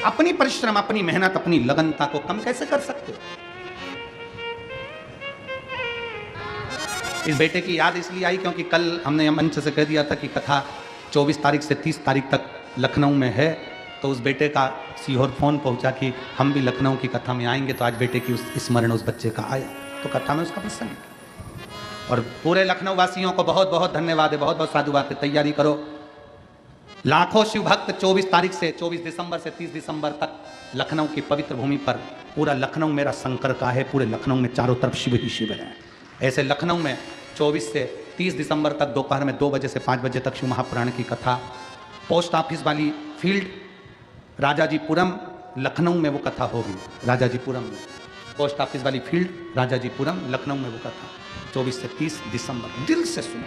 अपनी परिश्रम, अपनी मेहनत, अपनी लगनता को कम कैसे कर सकते हो? इस बेटे की याद इसलिए आई क्योंकि कल हमने मंच से कह दिया था कि कथा 24 तारीख से 30 तारीख तक लखनऊ में है। तो उस बेटे का सीहोर फोन पहुंचा कि हम भी लखनऊ की कथा में आएंगे। तो आज बेटे की उस स्मरण उस बच्चे का आया, तो कथा में उसका प्रसंग। और पूरे लखनऊ वासियों को बहुत बहुत धन्यवाद है, बहुत बहुत साधुवाद है। तैयारी करो, लाखों शिव भक्त 24 तारीख से 24 दिसंबर से 30 दिसंबर तक लखनऊ की पवित्र भूमि पर, पूरा लखनऊ मेरा शंकर का है, पूरे लखनऊ में चारों तरफ शिव ही शिव है। ऐसे लखनऊ में 24 से 30 दिसंबर तक दोपहर में 2 बजे से 5 बजे तक शिव महापुराण की कथा, पोस्ट ऑफिस वाली फील्ड राजाजीपुरम लखनऊ में वो कथा होगी। राजाजीपुरम में पोस्ट ऑफिस वाली फील्ड राजाजीपुरम लखनऊ में वो कथा 24 से 30 दिसंबर। दिल से सुनो,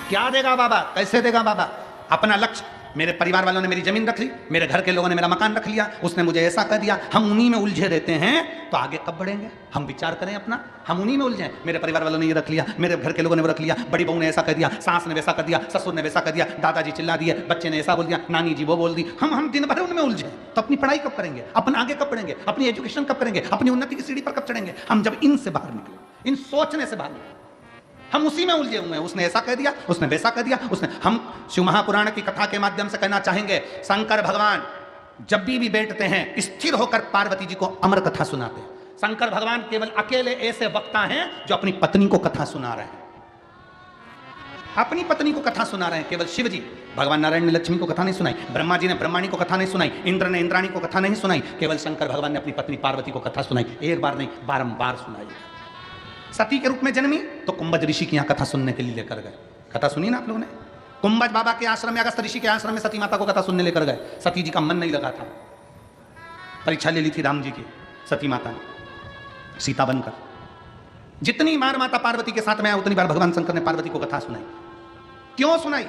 क्या देगा बाबा, कैसे देगा बाबा? अपना लक्ष्य, मेरे परिवार वालों ने मेरी जमीन रख ली, मेरे घर के लोगों ने मेरा मकान रख लिया, उसने मुझे ऐसा कर दिया, हम उन्हीं में उलझे रहते हैं। तो आगे कब बढ़ेंगे? हम विचार करें अपना, हम उन्हीं में उलझे। मेरे परिवार वालों ने ये रख लिया, मेरे घर के लोगों ने वो रख लिया, बड़ी बहू ने ऐसा कर दिया, सास ने वैसा कर दिया, ससुर ने वैसा कर दिया, दादाजी चिल्ला दिए, बच्चे ने ऐसा बोल दिया, नानी जी वो बोल दी। हम दिन भर उनमें उलझे। तो अपनी पढ़ाई कब करेंगे? अपना आगे कब बढ़ेंगे? अपनी एजुकेशन कब करेंगे? अपनी उन्नति की सीढ़ी पर कब चढ़ेंगे? हम जब इनसे बाहर निकले, इन सोचने से बाहर निकले। हम उसी में उलझे हुए हैं। उसने ऐसा कह दिया, उसने वैसा कह दिया, उसने। हम शिव महापुराण की कथा के माध्यम से कहना चाहेंगे, शंकर भगवान जब भी बैठते हैं स्थिर होकर पार्वती जी को अमर कथा सुनाते हैं। शंकर भगवान केवल अकेले ऐसे वक्ता हैं जो अपनी पत्नी को कथा सुना रहे हैं, अपनी पत्नी को कथा सुना रहे हैं। केवल शिव जी, भगवान नारायण ने लक्ष्मी को कथा नहीं सुनाई, ब्रह्मा जी ने ब्रह्माणी को कथा नहीं सुनाई, इंद्र ने इंद्राणी को कथा नहीं सुनाई, केवल शंकर भगवान ने अपनी पत्नी पार्वती को कथा सुनाई। एक बार नहीं, बारंबार सुनाई। सती के रूप में जन्मी तो कुंभज ऋषि की यहाँ कथा सुनने के लिए लेकर गए। कथा सुनी ना आप लोगों ने? कुंभज बाबा के आश्रम में, अगस्त ऋषि के आश्रम में सती माता को कथा सुनने लेकर गए। सती जी का मन नहीं लगा था, परीक्षा ले ली थी राम जी की सती माता ने, सीता बनकर। जितनी बार माता पार्वती के साथ में आया उतनी बार भगवान शंकर ने पार्वती को कथा सुनाई। क्यों सुनाई?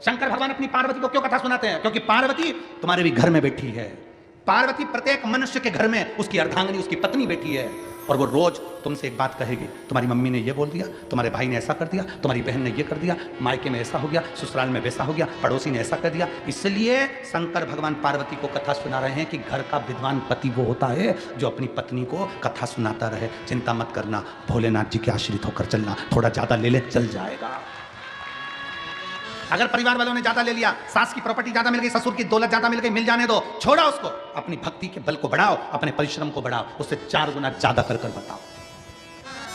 शंकर भगवान अपनी पार्वती को क्यों कथा सुनाते हैं? क्योंकि पार्वती तुम्हारे भी घर में बैठी है। पार्वती प्रत्येक मनुष्य के घर में उसकी अर्धांगिनी, उसकी पत्नी बैठी है, और वो रोज तुमसे एक बात कहेगी, तुम्हारी मम्मी ने ये बोल दिया, तुम्हारे भाई ने ऐसा कर दिया, तुम्हारी बहन ने ये कर दिया, मायके में ऐसा हो गया, ससुराल में वैसा हो गया, पड़ोसी ने ऐसा कर दिया। इसलिए शंकर भगवान पार्वती को कथा सुना रहे हैं कि घर का विद्वान पति वो होता है जो अपनी पत्नी को कथा सुनाता रहे। चिंता मत करना, भोलेनाथ जी के आश्रित होकर चलना, थोड़ा ज्यादा ले ले चल जाएगा। अगर परिवार वालों ने ज्यादा ले लिया, सास की प्रॉपर्टी ज्यादा मिल गई, ससुर की दौलत ज्यादा मिल गई, मिल जाने दो, छोड़ा उसको। अपनी भक्ति के बल को बढ़ाओ, अपने परिश्रम को बढ़ाओ, उससे 4 गुना ज्यादा कर बताओ,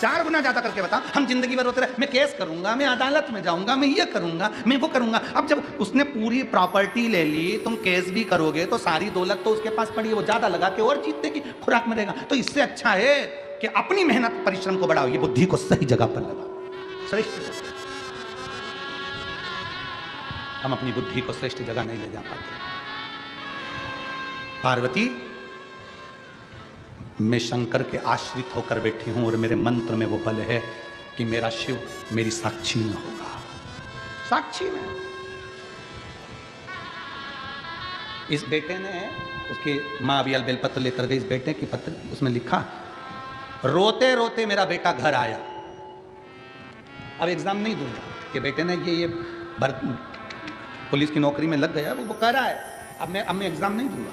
4 गुना ज्यादा करके बताओ। हम जिंदगी भर होते रहे, मैं केस करूंगा, मैं अदालत में जाऊंगा, मैं ये करूंगा, मैं वो करूंगा। अब जब उसने पूरी प्रॉपर्टी ले ली, तुम केस भी करोगे तो सारी दौलत तो उसके पास पड़ी है, वो ज्यादा लगा के और जीतने की खुराक में रहेगा। तो इससे अच्छा है कि अपनी मेहनत परिश्रम को बढ़ाओ, ये बुद्धि को सही जगह पर लगाओ। श्रेष्ठ, हम अपनी बुद्धि को श्रेष्ठ जगह नहीं ले जा पाते। पार्वती, मैं शंकर के आश्रित होकर बैठी हूं और मेरे मंत्र में वो बल है कि मेरा शिव मेरी साक्षी में होगा, साक्षी में। इस बेटे ने, उसकी मां अभी बेलपत्र लेकर गई, इस बेटे की पत्र, उसमें लिखा, रोते रोते मेरा बेटा घर आया। अब एग्जाम नहीं दूंगा कि बेटे ने ये पुलिस की नौकरी में लग गया, वो कह रहा है अब मैं एग्जाम नहीं दूंगा,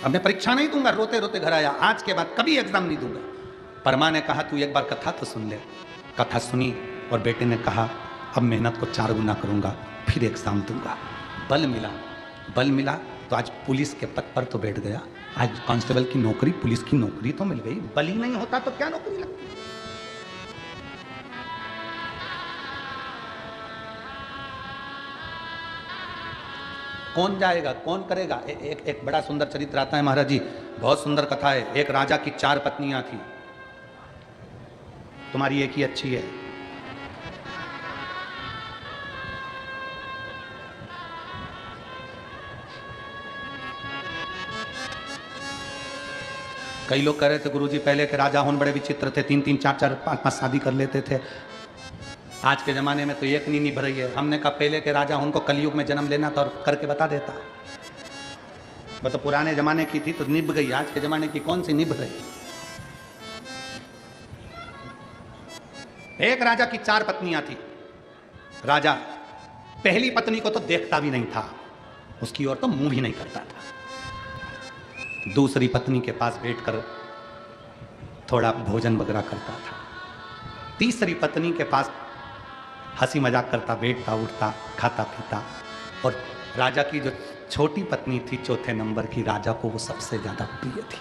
अब मैं परीक्षा नहीं दूंगा, रोते रोते घर आया, आज के बाद कभी एग्जाम नहीं दूंगा। पर मां ने कहा तू एक बार कथा तो सुन ले। कथा सुनी और बेटे ने कहा अब मेहनत को 4 गुना करूंगा, फिर एग्जाम दूंगा। बल मिला, बल मिला तो आज पुलिस के पद पर तो बैठ गया। आज कांस्टेबल की नौकरी, पुलिस की नौकरी तो मिल गई। बल ही नहीं होता तो क्या नौकरी लगती। कौन जाएगा, कौन करेगा। एक बड़ा सुंदर चरित्र आता है महाराज जी, बहुत सुंदर कथा है। एक राजा की 4 पत्नियां थी। तुम्हारी एक ही अच्छी है। कई लोग कह रहे थे गुरुजी पहले के राजा होन बड़े विचित्र थे, 3-3, 4-4, 5-5 शादी कर लेते थे। आज के ज़माने में तो एक नहीं निभ रही है। हमने कहा पहले के राजा उनको कलयुग में जन्म लेना था और करके बता देता। वो तो पुराने ज़माने की थी तो निभ गई, आज के ज़माने की कौन सी निभ रही। एक राजा की 4 पत्नियां थी। राजा पहली पत्नी को तो देखता भी नहीं था, उसकी ओर तो मुंह भी नहीं करता था। दूसरी पत्नी के पास बैठकर थोड़ा भोजन वगैरह करता था। तीसरी पत्नी के पास हंसी मजाक करता, बैठता उठता, खाता पीता। और राजा की जो छोटी पत्नी थी, चौथे नंबर की, राजा को वो सबसे ज्यादा प्रिय थी।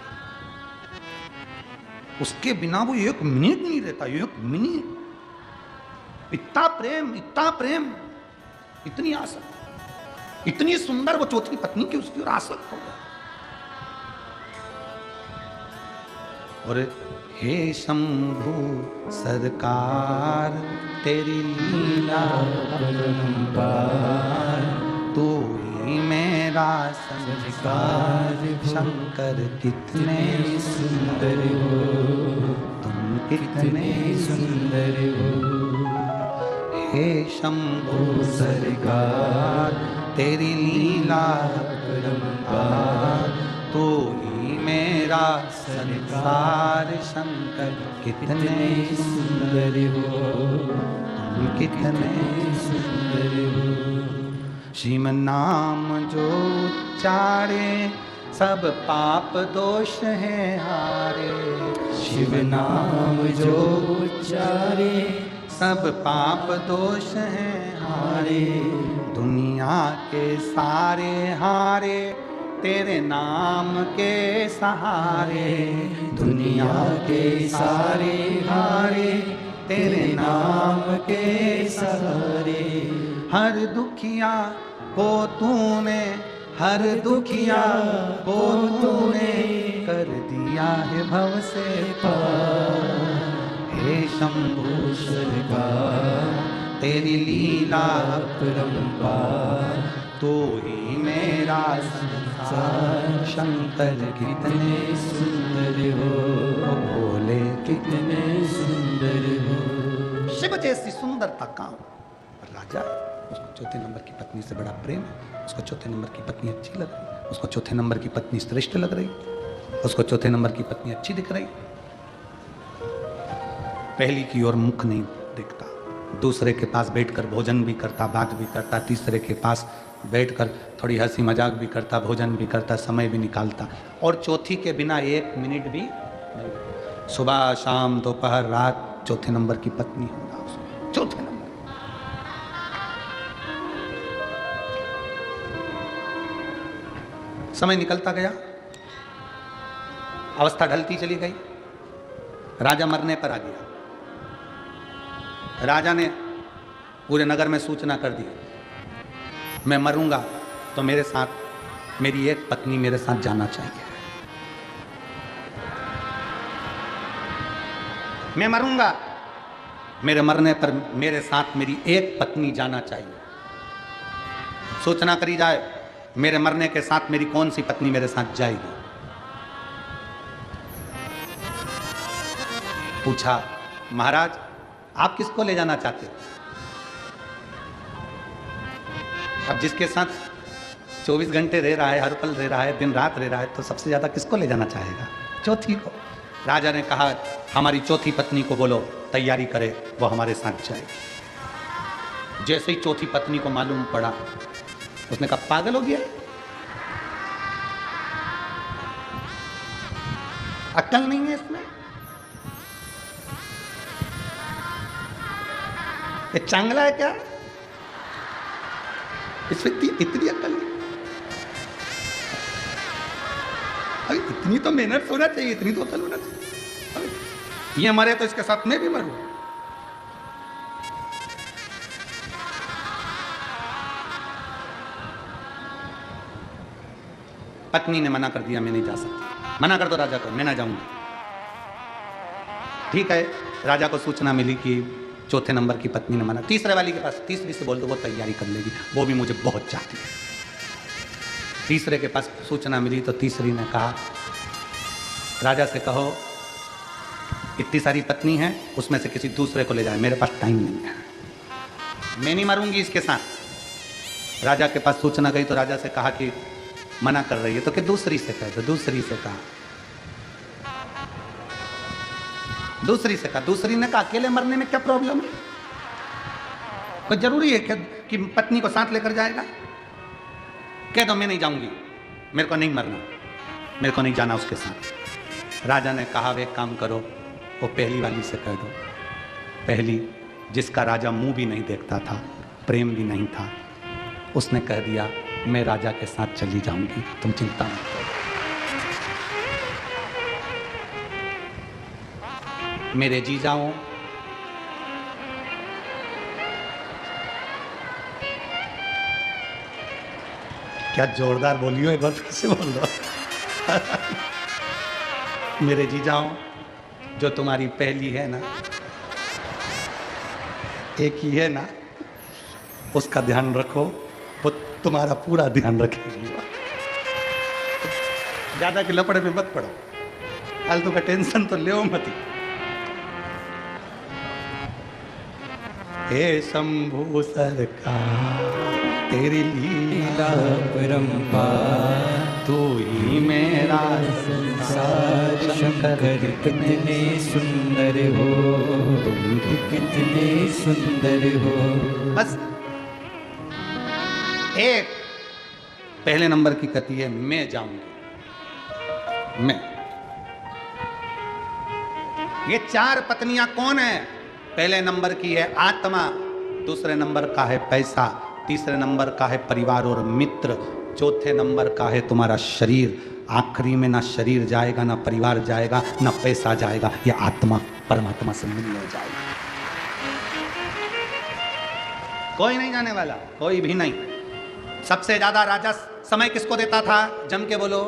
उसके बिना वो एक मिनट नहीं रहता, एक मिनट। इतना प्रेम, इतना प्रेम, इतनी आसक्त, इतनी सुंदर वो चौथी पत्नी की उसकी ओर आसक्त हो गया। और हे शंभु सरकार तेरी लीला अपरंपार, तू ही मेरा संस्कार। शंकर कितने सुंदर हो, तुम कितने सुंदर हो। हे शंभु सरकार तेरी लीला अपरंपार, तू ही मेरा संसार। शंकर कितने सुंदर हो, तुम कितने सुंदर हो। शिव नाम जो उच्चारे सब पाप दोष है हारे। शिव नाम जो उच्चारे सब पाप दोष है हारे। दुनिया के सारे हारे तेरे नाम के सहारे। दुनिया के सारे हारे तेरे नाम के सहारे। हर दुखिया को तूने, हर दुखिया को तूने कर दिया है भव से पार। हे शंभु सरकार तेरी लीला अपरंपार, तू ही मेरा संसार। शंकर कितने सुंदर हो, भोले कितने सुंदर हो। शिव जैसी सुंदरता कहाँ। राजा उसको चौथे नंबर की पत्नी से बड़ा प्रेम है। उसको चौथे नंबर की पत्नी अच्छी लग रही, उसको चौथे नंबर की पत्नी श्रेष्ठ लग रही, उसको चौथे नंबर की पत्नी अच्छी दिख रही। पहली की ओर मुख नहीं दिखता, दूसरे के पास बैठकर भोजन भी करता, बात भी करता, तीसरे के पास बैठकर थोड़ी हंसी मजाक भी करता, भोजन भी करता, समय भी निकालता। और चौथी के बिना 1 मिनट भी नहीं। सुबह शाम दोपहर रात चौथे नंबर की पत्नी होगा उसको, चौथे नंबर। समय निकलता गया, अवस्था ढलती चली गई। राजा मरने पर आ गया। राजा ने पूरे नगर में सूचना कर दी, मैं मरूंगा तो मेरे साथ मेरी एक पत्नी मेरे साथ जाना चाहिए। मैं मरूंगा, मेरे मरने पर मेरे साथ मेरी एक पत्नी जाना चाहिए। सूचना करी जाए मेरे मरने के साथ मेरी कौन सी पत्नी मेरे साथ जाएगी। पूछा महाराज आप किसको ले जाना चाहते हो। अब जिसके साथ 24 घंटे रह रहा है, हर पल रह रहा है, दिन रात रह रहा है, तो सबसे ज्यादा किसको ले जाना चाहेगा। चौथी को। राजा ने कहा हमारी चौथी पत्नी को बोलो तैयारी करे, वो हमारे साथ जाएगी। जैसे ही चौथी पत्नी को मालूम पड़ा, उसने कहा पागल हो गया, अक्ल नहीं है इसमें, ये चांगला है क्या, इसमें इतनी अक्ल नहीं। इतनी तो मेहनत होना चाहिए, इतनी तो अकल होना चाहिए। ये मरे तो इसके साथ मैं भी मरूं। पत्नी ने मना कर दिया, मैं नहीं जा सकती। मना कर दो राजा को, मैं ना जाऊंगी। ठीक है, राजा को सूचना मिली कि चौथे नंबर की पत्नी ने मना। तीसरे वाली के पास, तीसरी से बोल दो, वो तैयारी कर लेगी, वो भी मुझे बहुत चाहती है। तीसरे के पास सूचना मिली तो तीसरी ने कहा, राजा से कहो इतनी सारी पत्नी है, उसमें से किसी दूसरे को ले जाए, मेरे पास टाइम नहीं है, मैं नहीं मरूंगी इसके साथ। राजा के पास सूचना गई तो राजा से कहा कि मना कर रही है, तो कि दूसरी से कह दो। दूसरी से कहा, दूसरी से कहा, दूसरी ने कहा अकेले मरने में क्या प्रॉब्लम है, कोई जरूरी है कि पत्नी को साथ लेकर जाएगा? कह दो मैं नहीं जाऊंगी, मेरे को नहीं मरना, मेरे को नहीं जाना उसके साथ। राजा ने कहा वे काम करो, वो पहली वाली से कह दो। पहली, जिसका राजा मुंह भी नहीं देखता था, प्रेम भी नहीं था, उसने कह दिया मैं राजा के साथ चली जाऊंगी, तुम चिंता मत करो। मेरे जीजाओं, क्या जोरदार बोलियो, एक बार फिर से बोल दो। मेरे जीजाओं, जो तुम्हारी पहली है ना, एक ही है ना, उसका ध्यान रखो, वो तुम्हारा पूरा ध्यान रखेगी। ज्यादा के लपड़े में मत पड़ो, फालतू का टेंशन तो ले मत। हे शंभु सरकार तेरी लीला परंपार, तू ही मेरा संसार। शंकर कितने सुंदर हो, तुम कितने सुंदर हो। बस एक पहले नंबर की कथी है, मैं जाऊंगी, मैं। ये चार पत्नियां कौन है? पहले नंबर की है आत्मा, दूसरे नंबर का है पैसा, तीसरे नंबर का है परिवार और मित्र, चौथे नंबर का है तुम्हारा शरीर। आखिरी में ना शरीर जाएगा, ना परिवार जाएगा, ना पैसा जाएगा, ये आत्मा परमात्मा से मिलने जाएगा। कोई नहीं जाने वाला, कोई भी नहीं। सबसे ज्यादा राजा समय किसको देता था? जम के बोलो,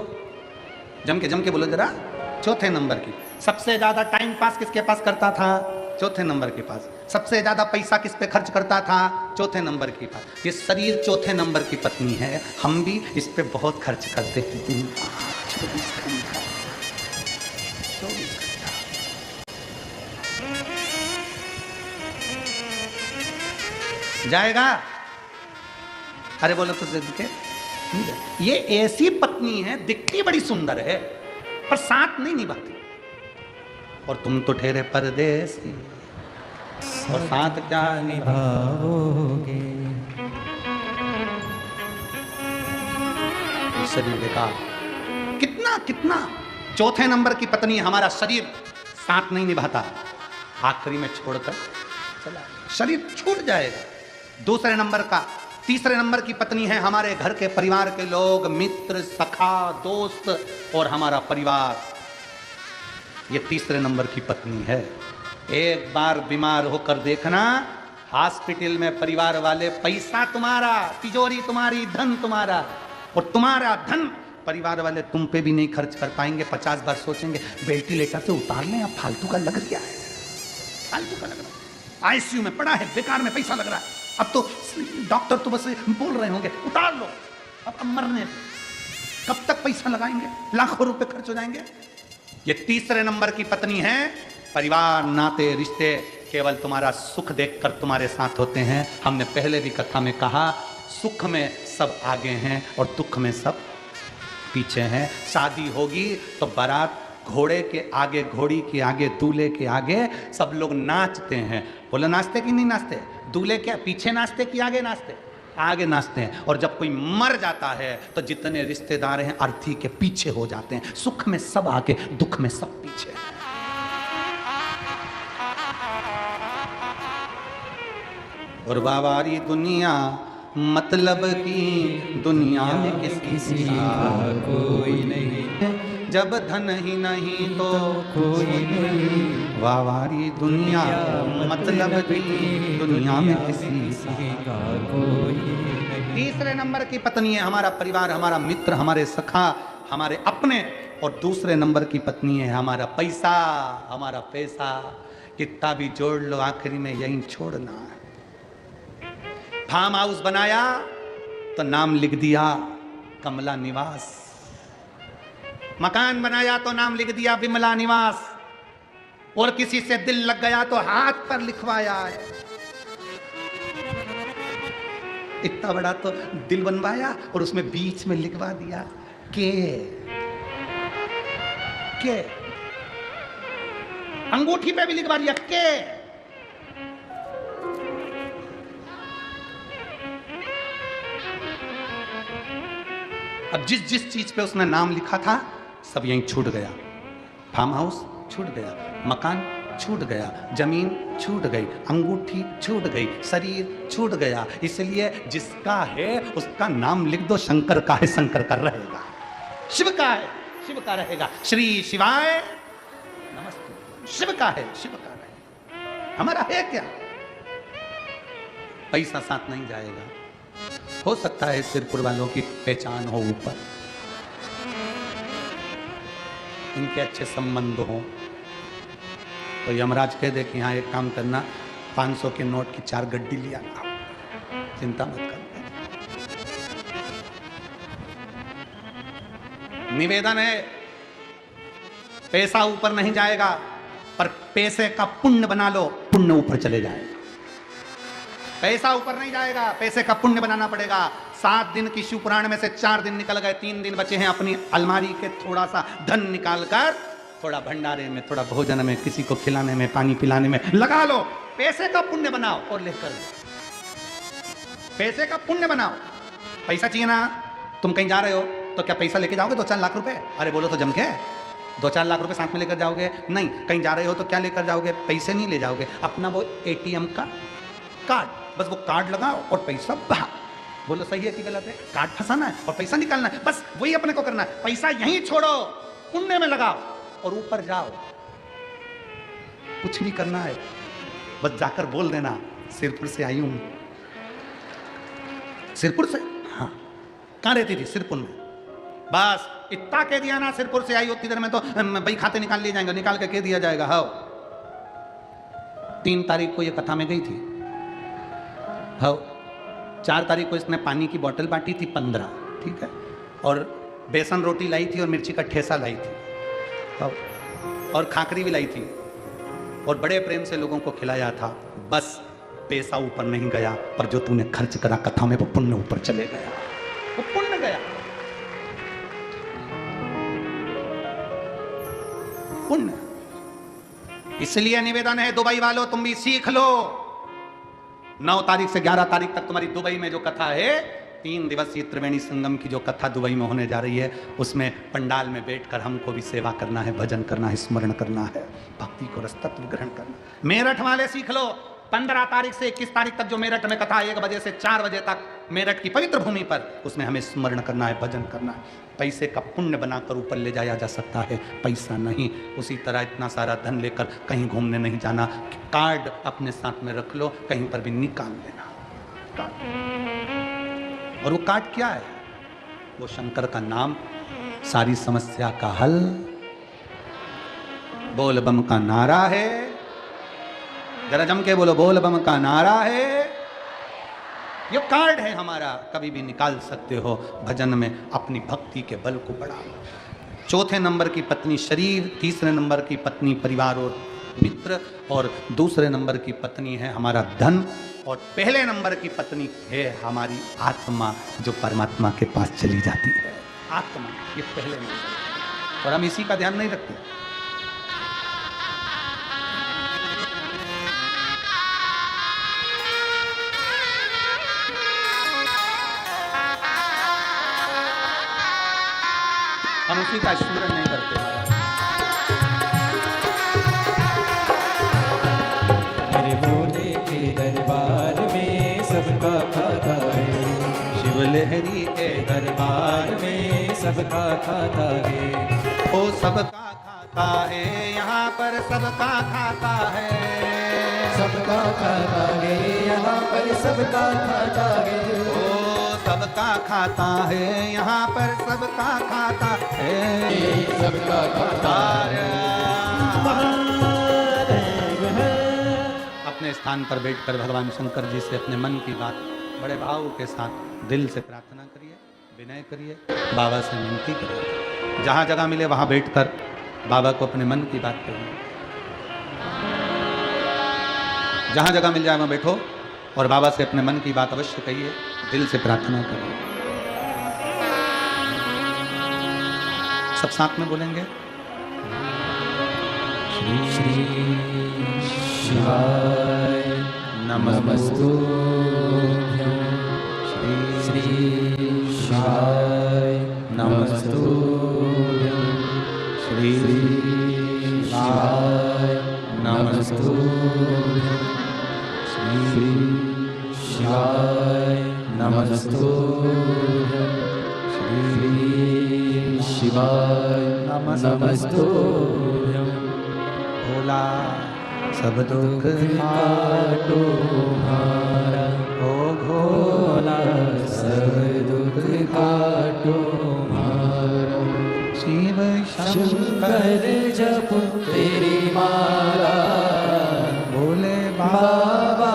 जम के बोलो जरा। चौथे नंबर की। सबसे ज्यादा टाइम पास किसके पास करता था? चौथे नंबर के पास। सबसे ज्यादा पैसा किस पे खर्च करता था? चौथे नंबर के पास। ये शरीर चौथे नंबर की पत्नी है, हम भी इस पे बहुत खर्च करते हैं। 24 घंटा, 24 घंटा। जाएगा? अरे बोलो तो के ये ऐसी पत्नी है, दिखती बड़ी सुंदर है पर साथ नहीं निभाती। और तुम तो ठहरे परदेसी और साथ क्या निभाओगे। शरीर देखा कितना कितना। चौथे नंबर की पत्नी हमारा शरीर साथ नहीं निभाता, आखिरी में छोड़कर चला, शरीर छूट जाएगा। दूसरे नंबर का, तीसरे नंबर की पत्नी है हमारे घर के परिवार के लोग, मित्र, सखा, दोस्त और हमारा परिवार। ये तीसरे नंबर की पत्नी है। एक बार बीमार होकर देखना, हॉस्पिटल में परिवार वाले, पैसा तुम्हारा, तिजोरी तुम्हारी, धन तुम्हारा, और तुम्हारा धन परिवार वाले तुम पे भी नहीं खर्च कर पाएंगे। 50 बार सोचेंगे वेंटिलेटर से उतार लें, अब फालतू का लग गया है, फालतू का लग रहा है, आईसीयू में पड़ा है, बेकार में पैसा लग रहा है। अब तो डॉक्टर तो बस बोल रहे होंगे उतार लो, अब मरने, कब तक पैसा लगाएंगे, लाखों रुपए खर्च हो जाएंगे। ये तीसरे नंबर की पत्नी है। परिवार, नाते, रिश्ते केवल तुम्हारा सुख देखकर तुम्हारे साथ होते हैं। हमने पहले भी कथा में कहा, सुख में सब आगे हैं और दुख में सब पीछे हैं। शादी होगी तो बारात घोड़े के आगे, घोड़ी के आगे, दूल्हे के आगे सब लोग नाचते हैं। बोलो नाचते कि नहीं नाचते? दूल्हे के पीछे नाचते कि आगे नाचते? आगे नाचते हैं। और जब कोई मर जाता है तो जितने रिश्तेदार हैं अर्थी के पीछे हो जाते हैं। सुख में सब आगे, दुख में सब पीछे। और बाबारी दुनिया मतलब की दुनिया में किसी का कोई नहीं। जब धन ही नहीं तो कोई नहीं, वावारी दुनिया मतलब की दुनिया में किसी का कोई नहीं। तीसरे नंबर की पत्नी है हमारा परिवार, हमारा मित्र, हमारे सखा, हमारे अपने। और दूसरे नंबर की पत्नी है हमारा पैसा, हमारा पैसा। कितना भी जोड़ लो आखिरी में यहीं छोड़ना है। फार्म हाउस बनाया तो नाम लिख दिया कमला निवास, मकान बनाया तो नाम लिख दिया विमला निवास, और किसी से दिल लग गया तो हाथ पर लिखवाया है। इतना बड़ा तो दिल बनवाया और उसमें बीच में लिखवा दिया के। अंगूठी पे भी लिखवा दिया के। अब जिस जिस चीज पे उसने नाम लिखा था सब यहीं छूट गया। फार्म हाउस छूट गया, मकान छूट गया, जमीन छूट गई, अंगूठी छूट गई, शरीर छूट गया। इसलिए जिसका है उसका नाम लिख दो। शंकर का है, शंकर का रहेगा। शिव का है, शिव का रहेगा। श्री शिवाय नमस्ते। शिव का है, शिव का रहेगा। हमारा है क्या? पैसा साथ नहीं जाएगा। हो सकता है सिरपुर वालों की पहचान हो ऊपर, इनके अच्छे संबंध हो, तो यमराज कह दे कि हाँ एक काम करना, 500 के नोट की 4 गड्डी लिया, चिंता मत कर। निवेदन है, पैसा ऊपर नहीं जाएगा, पर पैसे का पुण्य बना लो, पुण्य ऊपर चले जाएगा। पैसा ऊपर नहीं जाएगा, पैसे का पुण्य बनाना पड़ेगा। 7 दिन की शिव पुराण में से 4 दिन निकल गए, 3 दिन बचे हैं। अपनी अलमारी के थोड़ा सा धन निकाल कर थोड़ा भंडारे में, थोड़ा भोजन में, किसी को खिलाने में, पानी पिलाने में लगा लो। पैसे का पुण्य बनाओ और लेकर पैसे का पुण्य बनाओ। पैसा चाहिए ना, तुम कहीं जा रहे हो तो क्या पैसा लेके जाओगे 2-4 लाख रुपए? अरे बोलो तो जम के, 2-4 लाख रुपए साथ में लेकर जाओगे? नहीं। कहीं जा रहे हो तो क्या लेकर जाओगे? पैसे नहीं ले जाओगे, अपना वो ATM का कार्ड, बस वो कार्ड लगाओ और पैसा बाहर। बोलो सही है कि गलत है? कार्ड फंसाना है और पैसा निकालना है, बस वही अपने को करना है। पैसा यहीं छोड़ो, पुण्य में लगाओ और ऊपर जाओ। कुछ नहीं करना है, बस जाकर बोल देना सिरपुर से आई हूं। सिरपुर से? हाँ। कहाँ रहती थी? सिरपुर में। बस इतना कह दिया ना, सिरपुर से आई होती देर में तो भाई खाते निकाल लिए जाएंगे, निकाल के कह दिया जाएगा। हाँ, 3 तारीख को ये कथा में गई थी। हाँ, 4 तारीख को इसने पानी की बोतल बांटी थी 15, ठीक है, और बेसन रोटी लाई थी और मिर्ची का ठेसा लाई थी। हाँ, और खाकरी भी लाई थी और बड़े प्रेम से लोगों को खिलाया था। बस पैसा ऊपर नहीं गया, पर जो तूने खर्च करा कथा में वो पुण्य ऊपर चले गया, वो पुण्य गया, पुण्य। इसलिए निवेदन है दुबई वालों, तुम भी सीख लो। 9 तारीख से 11 तारीख तक तुम्हारी दुबई में जो कथा है, 3 दिवसीय त्रिवेणी संगम की जो कथा दुबई में होने जा रही है, उसमें पंडाल में बैठकर हमको भी सेवा करना है, भजन करना है, स्मरण करना है, भक्ति को रस तत्व ग्रहण करना। मेरठ वाले सीख लो, 15 तारीख से 21 तारीख तक जो मेरठ में कथा 1 बजे से 4 बजे तक मेरठ की पवित्र भूमि पर, उसमें हमें स्मरण करना है, भजन करना है। पैसे का पुण्य बनाकर ऊपर ले जाया जा सकता है, पैसा नहीं। उसी तरह इतना सारा धन लेकर कहीं घूमने नहीं जाना, कार्ड अपने साथ में रख लो, कहीं पर भी निकाल लेना कार्ड। और वो कार्ड क्या है? वो शंकर का नाम, सारी समस्या का हल, बोल बम का नारा है। जरा जम के बोलो, बोल बम का नारा है। ये कार्ड है हमारा, कभी भी निकाल सकते हो भजन में, अपनी भक्ति के बल को बढ़ाओ। 4थे नंबर की पत्नी शरीर, 3रे नंबर की पत्नी परिवार और मित्र, और 2रे नंबर की पत्नी है हमारा धन, और पहले नंबर की पत्नी है हमारी आत्मा, जो परमात्मा के पास चली जाती है। आत्मा ये पहले नंबर, और हम इसी का ध्यान नहीं रखते। हम उसी का स्मरण नहीं करते। मेरे भोले के दरबार में सबका खाता है, शिव लहरी के दरबार में सबका खाता है। वो सबका खाता है, यहाँ पर सबका खाता है। सबका खाता है, यहाँ पर सबका खाता है। वो सबका खाता है, यहाँ पर सबका खाता है। सबका खाता अपने स्थान पर बैठकर भगवान शंकर जी से अपने मन की बात बड़े भाव के साथ दिल से प्रार्थना करिए, विनय करिए, बाबा से विनती करिए। जहाँ जगह मिले वहाँ बैठकर बाबा को अपने मन की बात कहिए। जहाँ जगह मिल जाए वहाँ बैठो और बाबा से अपने मन की बात अवश्य कहिए, दिल से प्रार्थना करिए। सब साथ में बोलेंगे। श्री शिवाय नमस्तुभ्यं। श्री शिवाय नमस्तुभ्यं। श्री शिवाय नमस्तुभ्यं। श्री शिवाय नमस्तुभ्यं। श्री शिवाय नमस्तुभ्यं। भोला सब दुख काटो हमारा, ओ भोला सब दुख काटो हमारा। शिव शंकर जप तेरी माला, भोले बाबा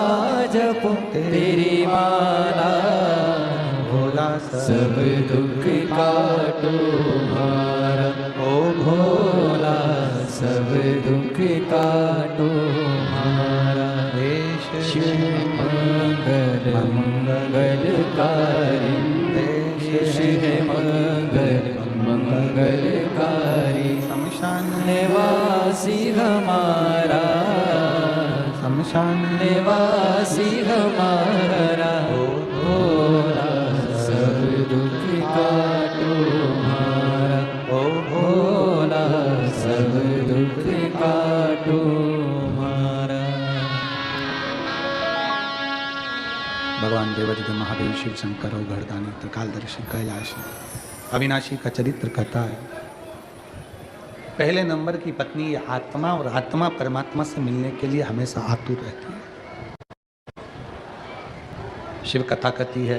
जप तेरी माला। भोला सब दुख काटो हमारा, ओ भोला सब दुख काटो हमारा। शिव मंगल मंगलकारी, शिव मंगल मंगलकारी। शमशान निवासी हमारा, शमशान निवासी हमारा। भोला सब दुख काटो हमारा, ओ भोला सब दुख काटो हमारा। भगवान देवादित्य महादेव शिव शंकर और घरदानी त्रिकालदर्शी कैलाशी अविनाशी का चरित्र कहता है। पहले नंबर की पत्नी आत्मा और आत्मा परमात्मा से मिलने के लिए हमेशा आतुर रहती है। शिव कथा कहती है,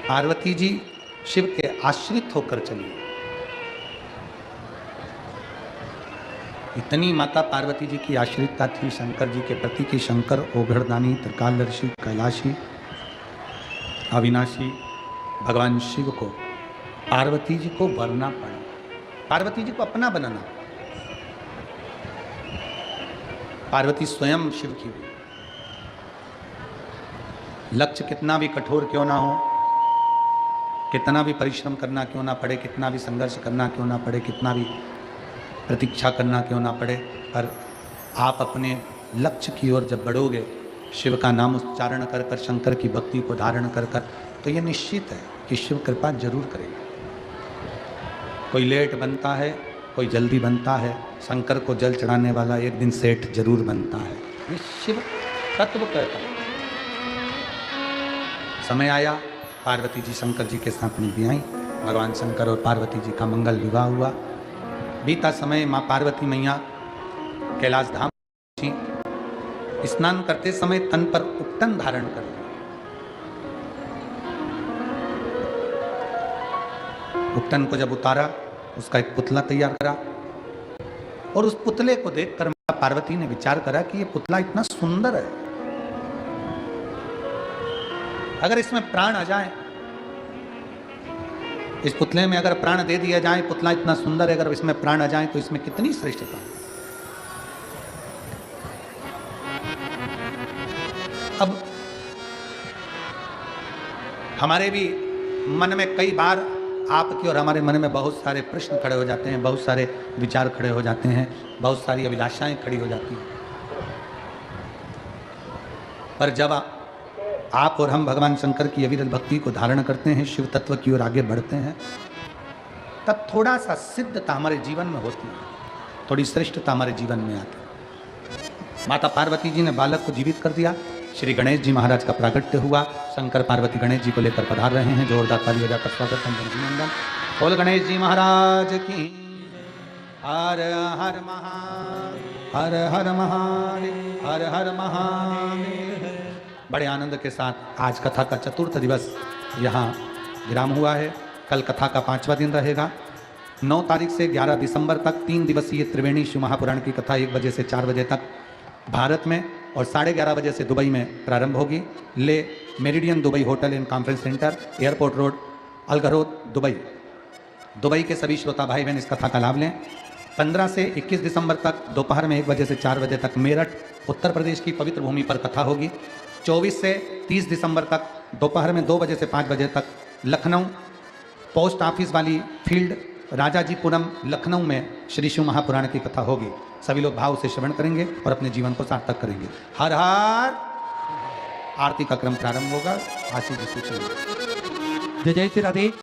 पार्वती जी शिव के आश्रित होकर चली। इतनी माता पार्वती जी की आश्रितता थी शंकर जी के प्रति कि शंकर ओघड़दानी त्रिकालदर्शी कैलाशी अविनाशी भगवान शिव को पार्वती जी को वरना पड़ा, पार्वती जी को अपना बनाना। पार्वती स्वयं शिव की हुई। लक्ष्य कितना भी कठोर क्यों ना हो, कितना भी परिश्रम करना क्यों ना पड़े, कितना भी संघर्ष करना क्यों ना पड़े, कितना भी प्रतीक्षा करना क्यों ना पड़े, पर आप अपने लक्ष्य की ओर जब बढ़ोगे, शिव का नाम उच्चारण कर कर, शंकर की भक्ति को धारण कर कर, तो ये निश्चित है कि शिव कृपा जरूर करेगा। कोई लेट बनता है, कोई जल्दी बनता है, शंकर को जल चढ़ाने वाला एक दिन सेठ जरूर बनता है। ये शिव तत्व कहता है। समय आया, पार्वती जी शंकर जी के साथ में भी आई। भगवान शंकर और पार्वती जी का मंगल विवाह हुआ। बीता समय माँ पार्वती मैया कैलाश धाम पहुंची। स्नान करते समय तन पर उपटन धारण कर लिया। उपटन को जब उतारा, उसका एक पुतला तैयार करा और उस पुतले को देखकर माँ पार्वती ने विचार करा कि ये पुतला इतना सुंदर है, अगर इसमें प्राण आ जाए, इस पुतले में अगर प्राण दे दिया जाए, पुतला इतना सुंदर है, अगर इसमें प्राण आ जाए तो इसमें कितनी श्रेष्ठता है। अब हमारे भी मन में कई बार, आपके और हमारे मन में बहुत सारे प्रश्न खड़े हो जाते हैं, बहुत सारे विचार खड़े हो जाते हैं, बहुत सारी अभिलाषाएं खड़ी हो जाती हैं। पर जब आप और हम भगवान शंकर की अविरत भक्ति को धारण करते हैं, शिव तत्व की ओर आगे बढ़ते हैं, तब थोड़ा सा सिद्धता हमारे जीवन में होती है, थोड़ी श्रेष्ठता हमारे जीवन में आती है। माता पार्वती जी ने बालक को जीवित कर दिया। श्री गणेश जी महाराज का प्राकट्य हुआ। शंकर पार्वती गणेश जी को लेकर पधार रहे हैं। जोरदार ताली बजाकर स्वागत है। बोल गणेश जी महाराज की। हर हर महादेव, हर हर महादेव, हर हर महादेव। बड़े आनंद के साथ आज कथा का चतुर्थ दिवस यहाँ विराम हुआ है। कल कथा का 5वां दिन रहेगा। 9 तारीख से 11 दिसंबर तक 3 दिवसीय त्रिवेणी शिव महापुराण की कथा 1 बजे से 4 बजे तक भारत में और 11:30 बजे से दुबई में प्रारंभ होगी। Le Meridien Dubai hotel and conference centre, airport road, Al Garhoud, Dubai. Dubai के सभी श्रोता भाई बहन इस कथा का लाभ लें। 15 से 21 दिसंबर तक दोपहर में 1 बजे से 4 बजे तक मेरठ, उत्तर प्रदेश की पवित्र भूमि पर कथा होगी। 24 से 30 दिसंबर तक दोपहर में 2 बजे से 5 बजे तक लखनऊ पोस्ट ऑफिस वाली फील्ड, राजाजीपुरम, लखनऊ में श्री शिव महापुराण की कथा होगी। सभी लोग भाव से श्रवण करेंगे और अपने जीवन को सार्थक करेंगे। हर हर। आरती का क्रम प्रारंभ होगा। आशीष जी सूचना। जय जय श्री राधे।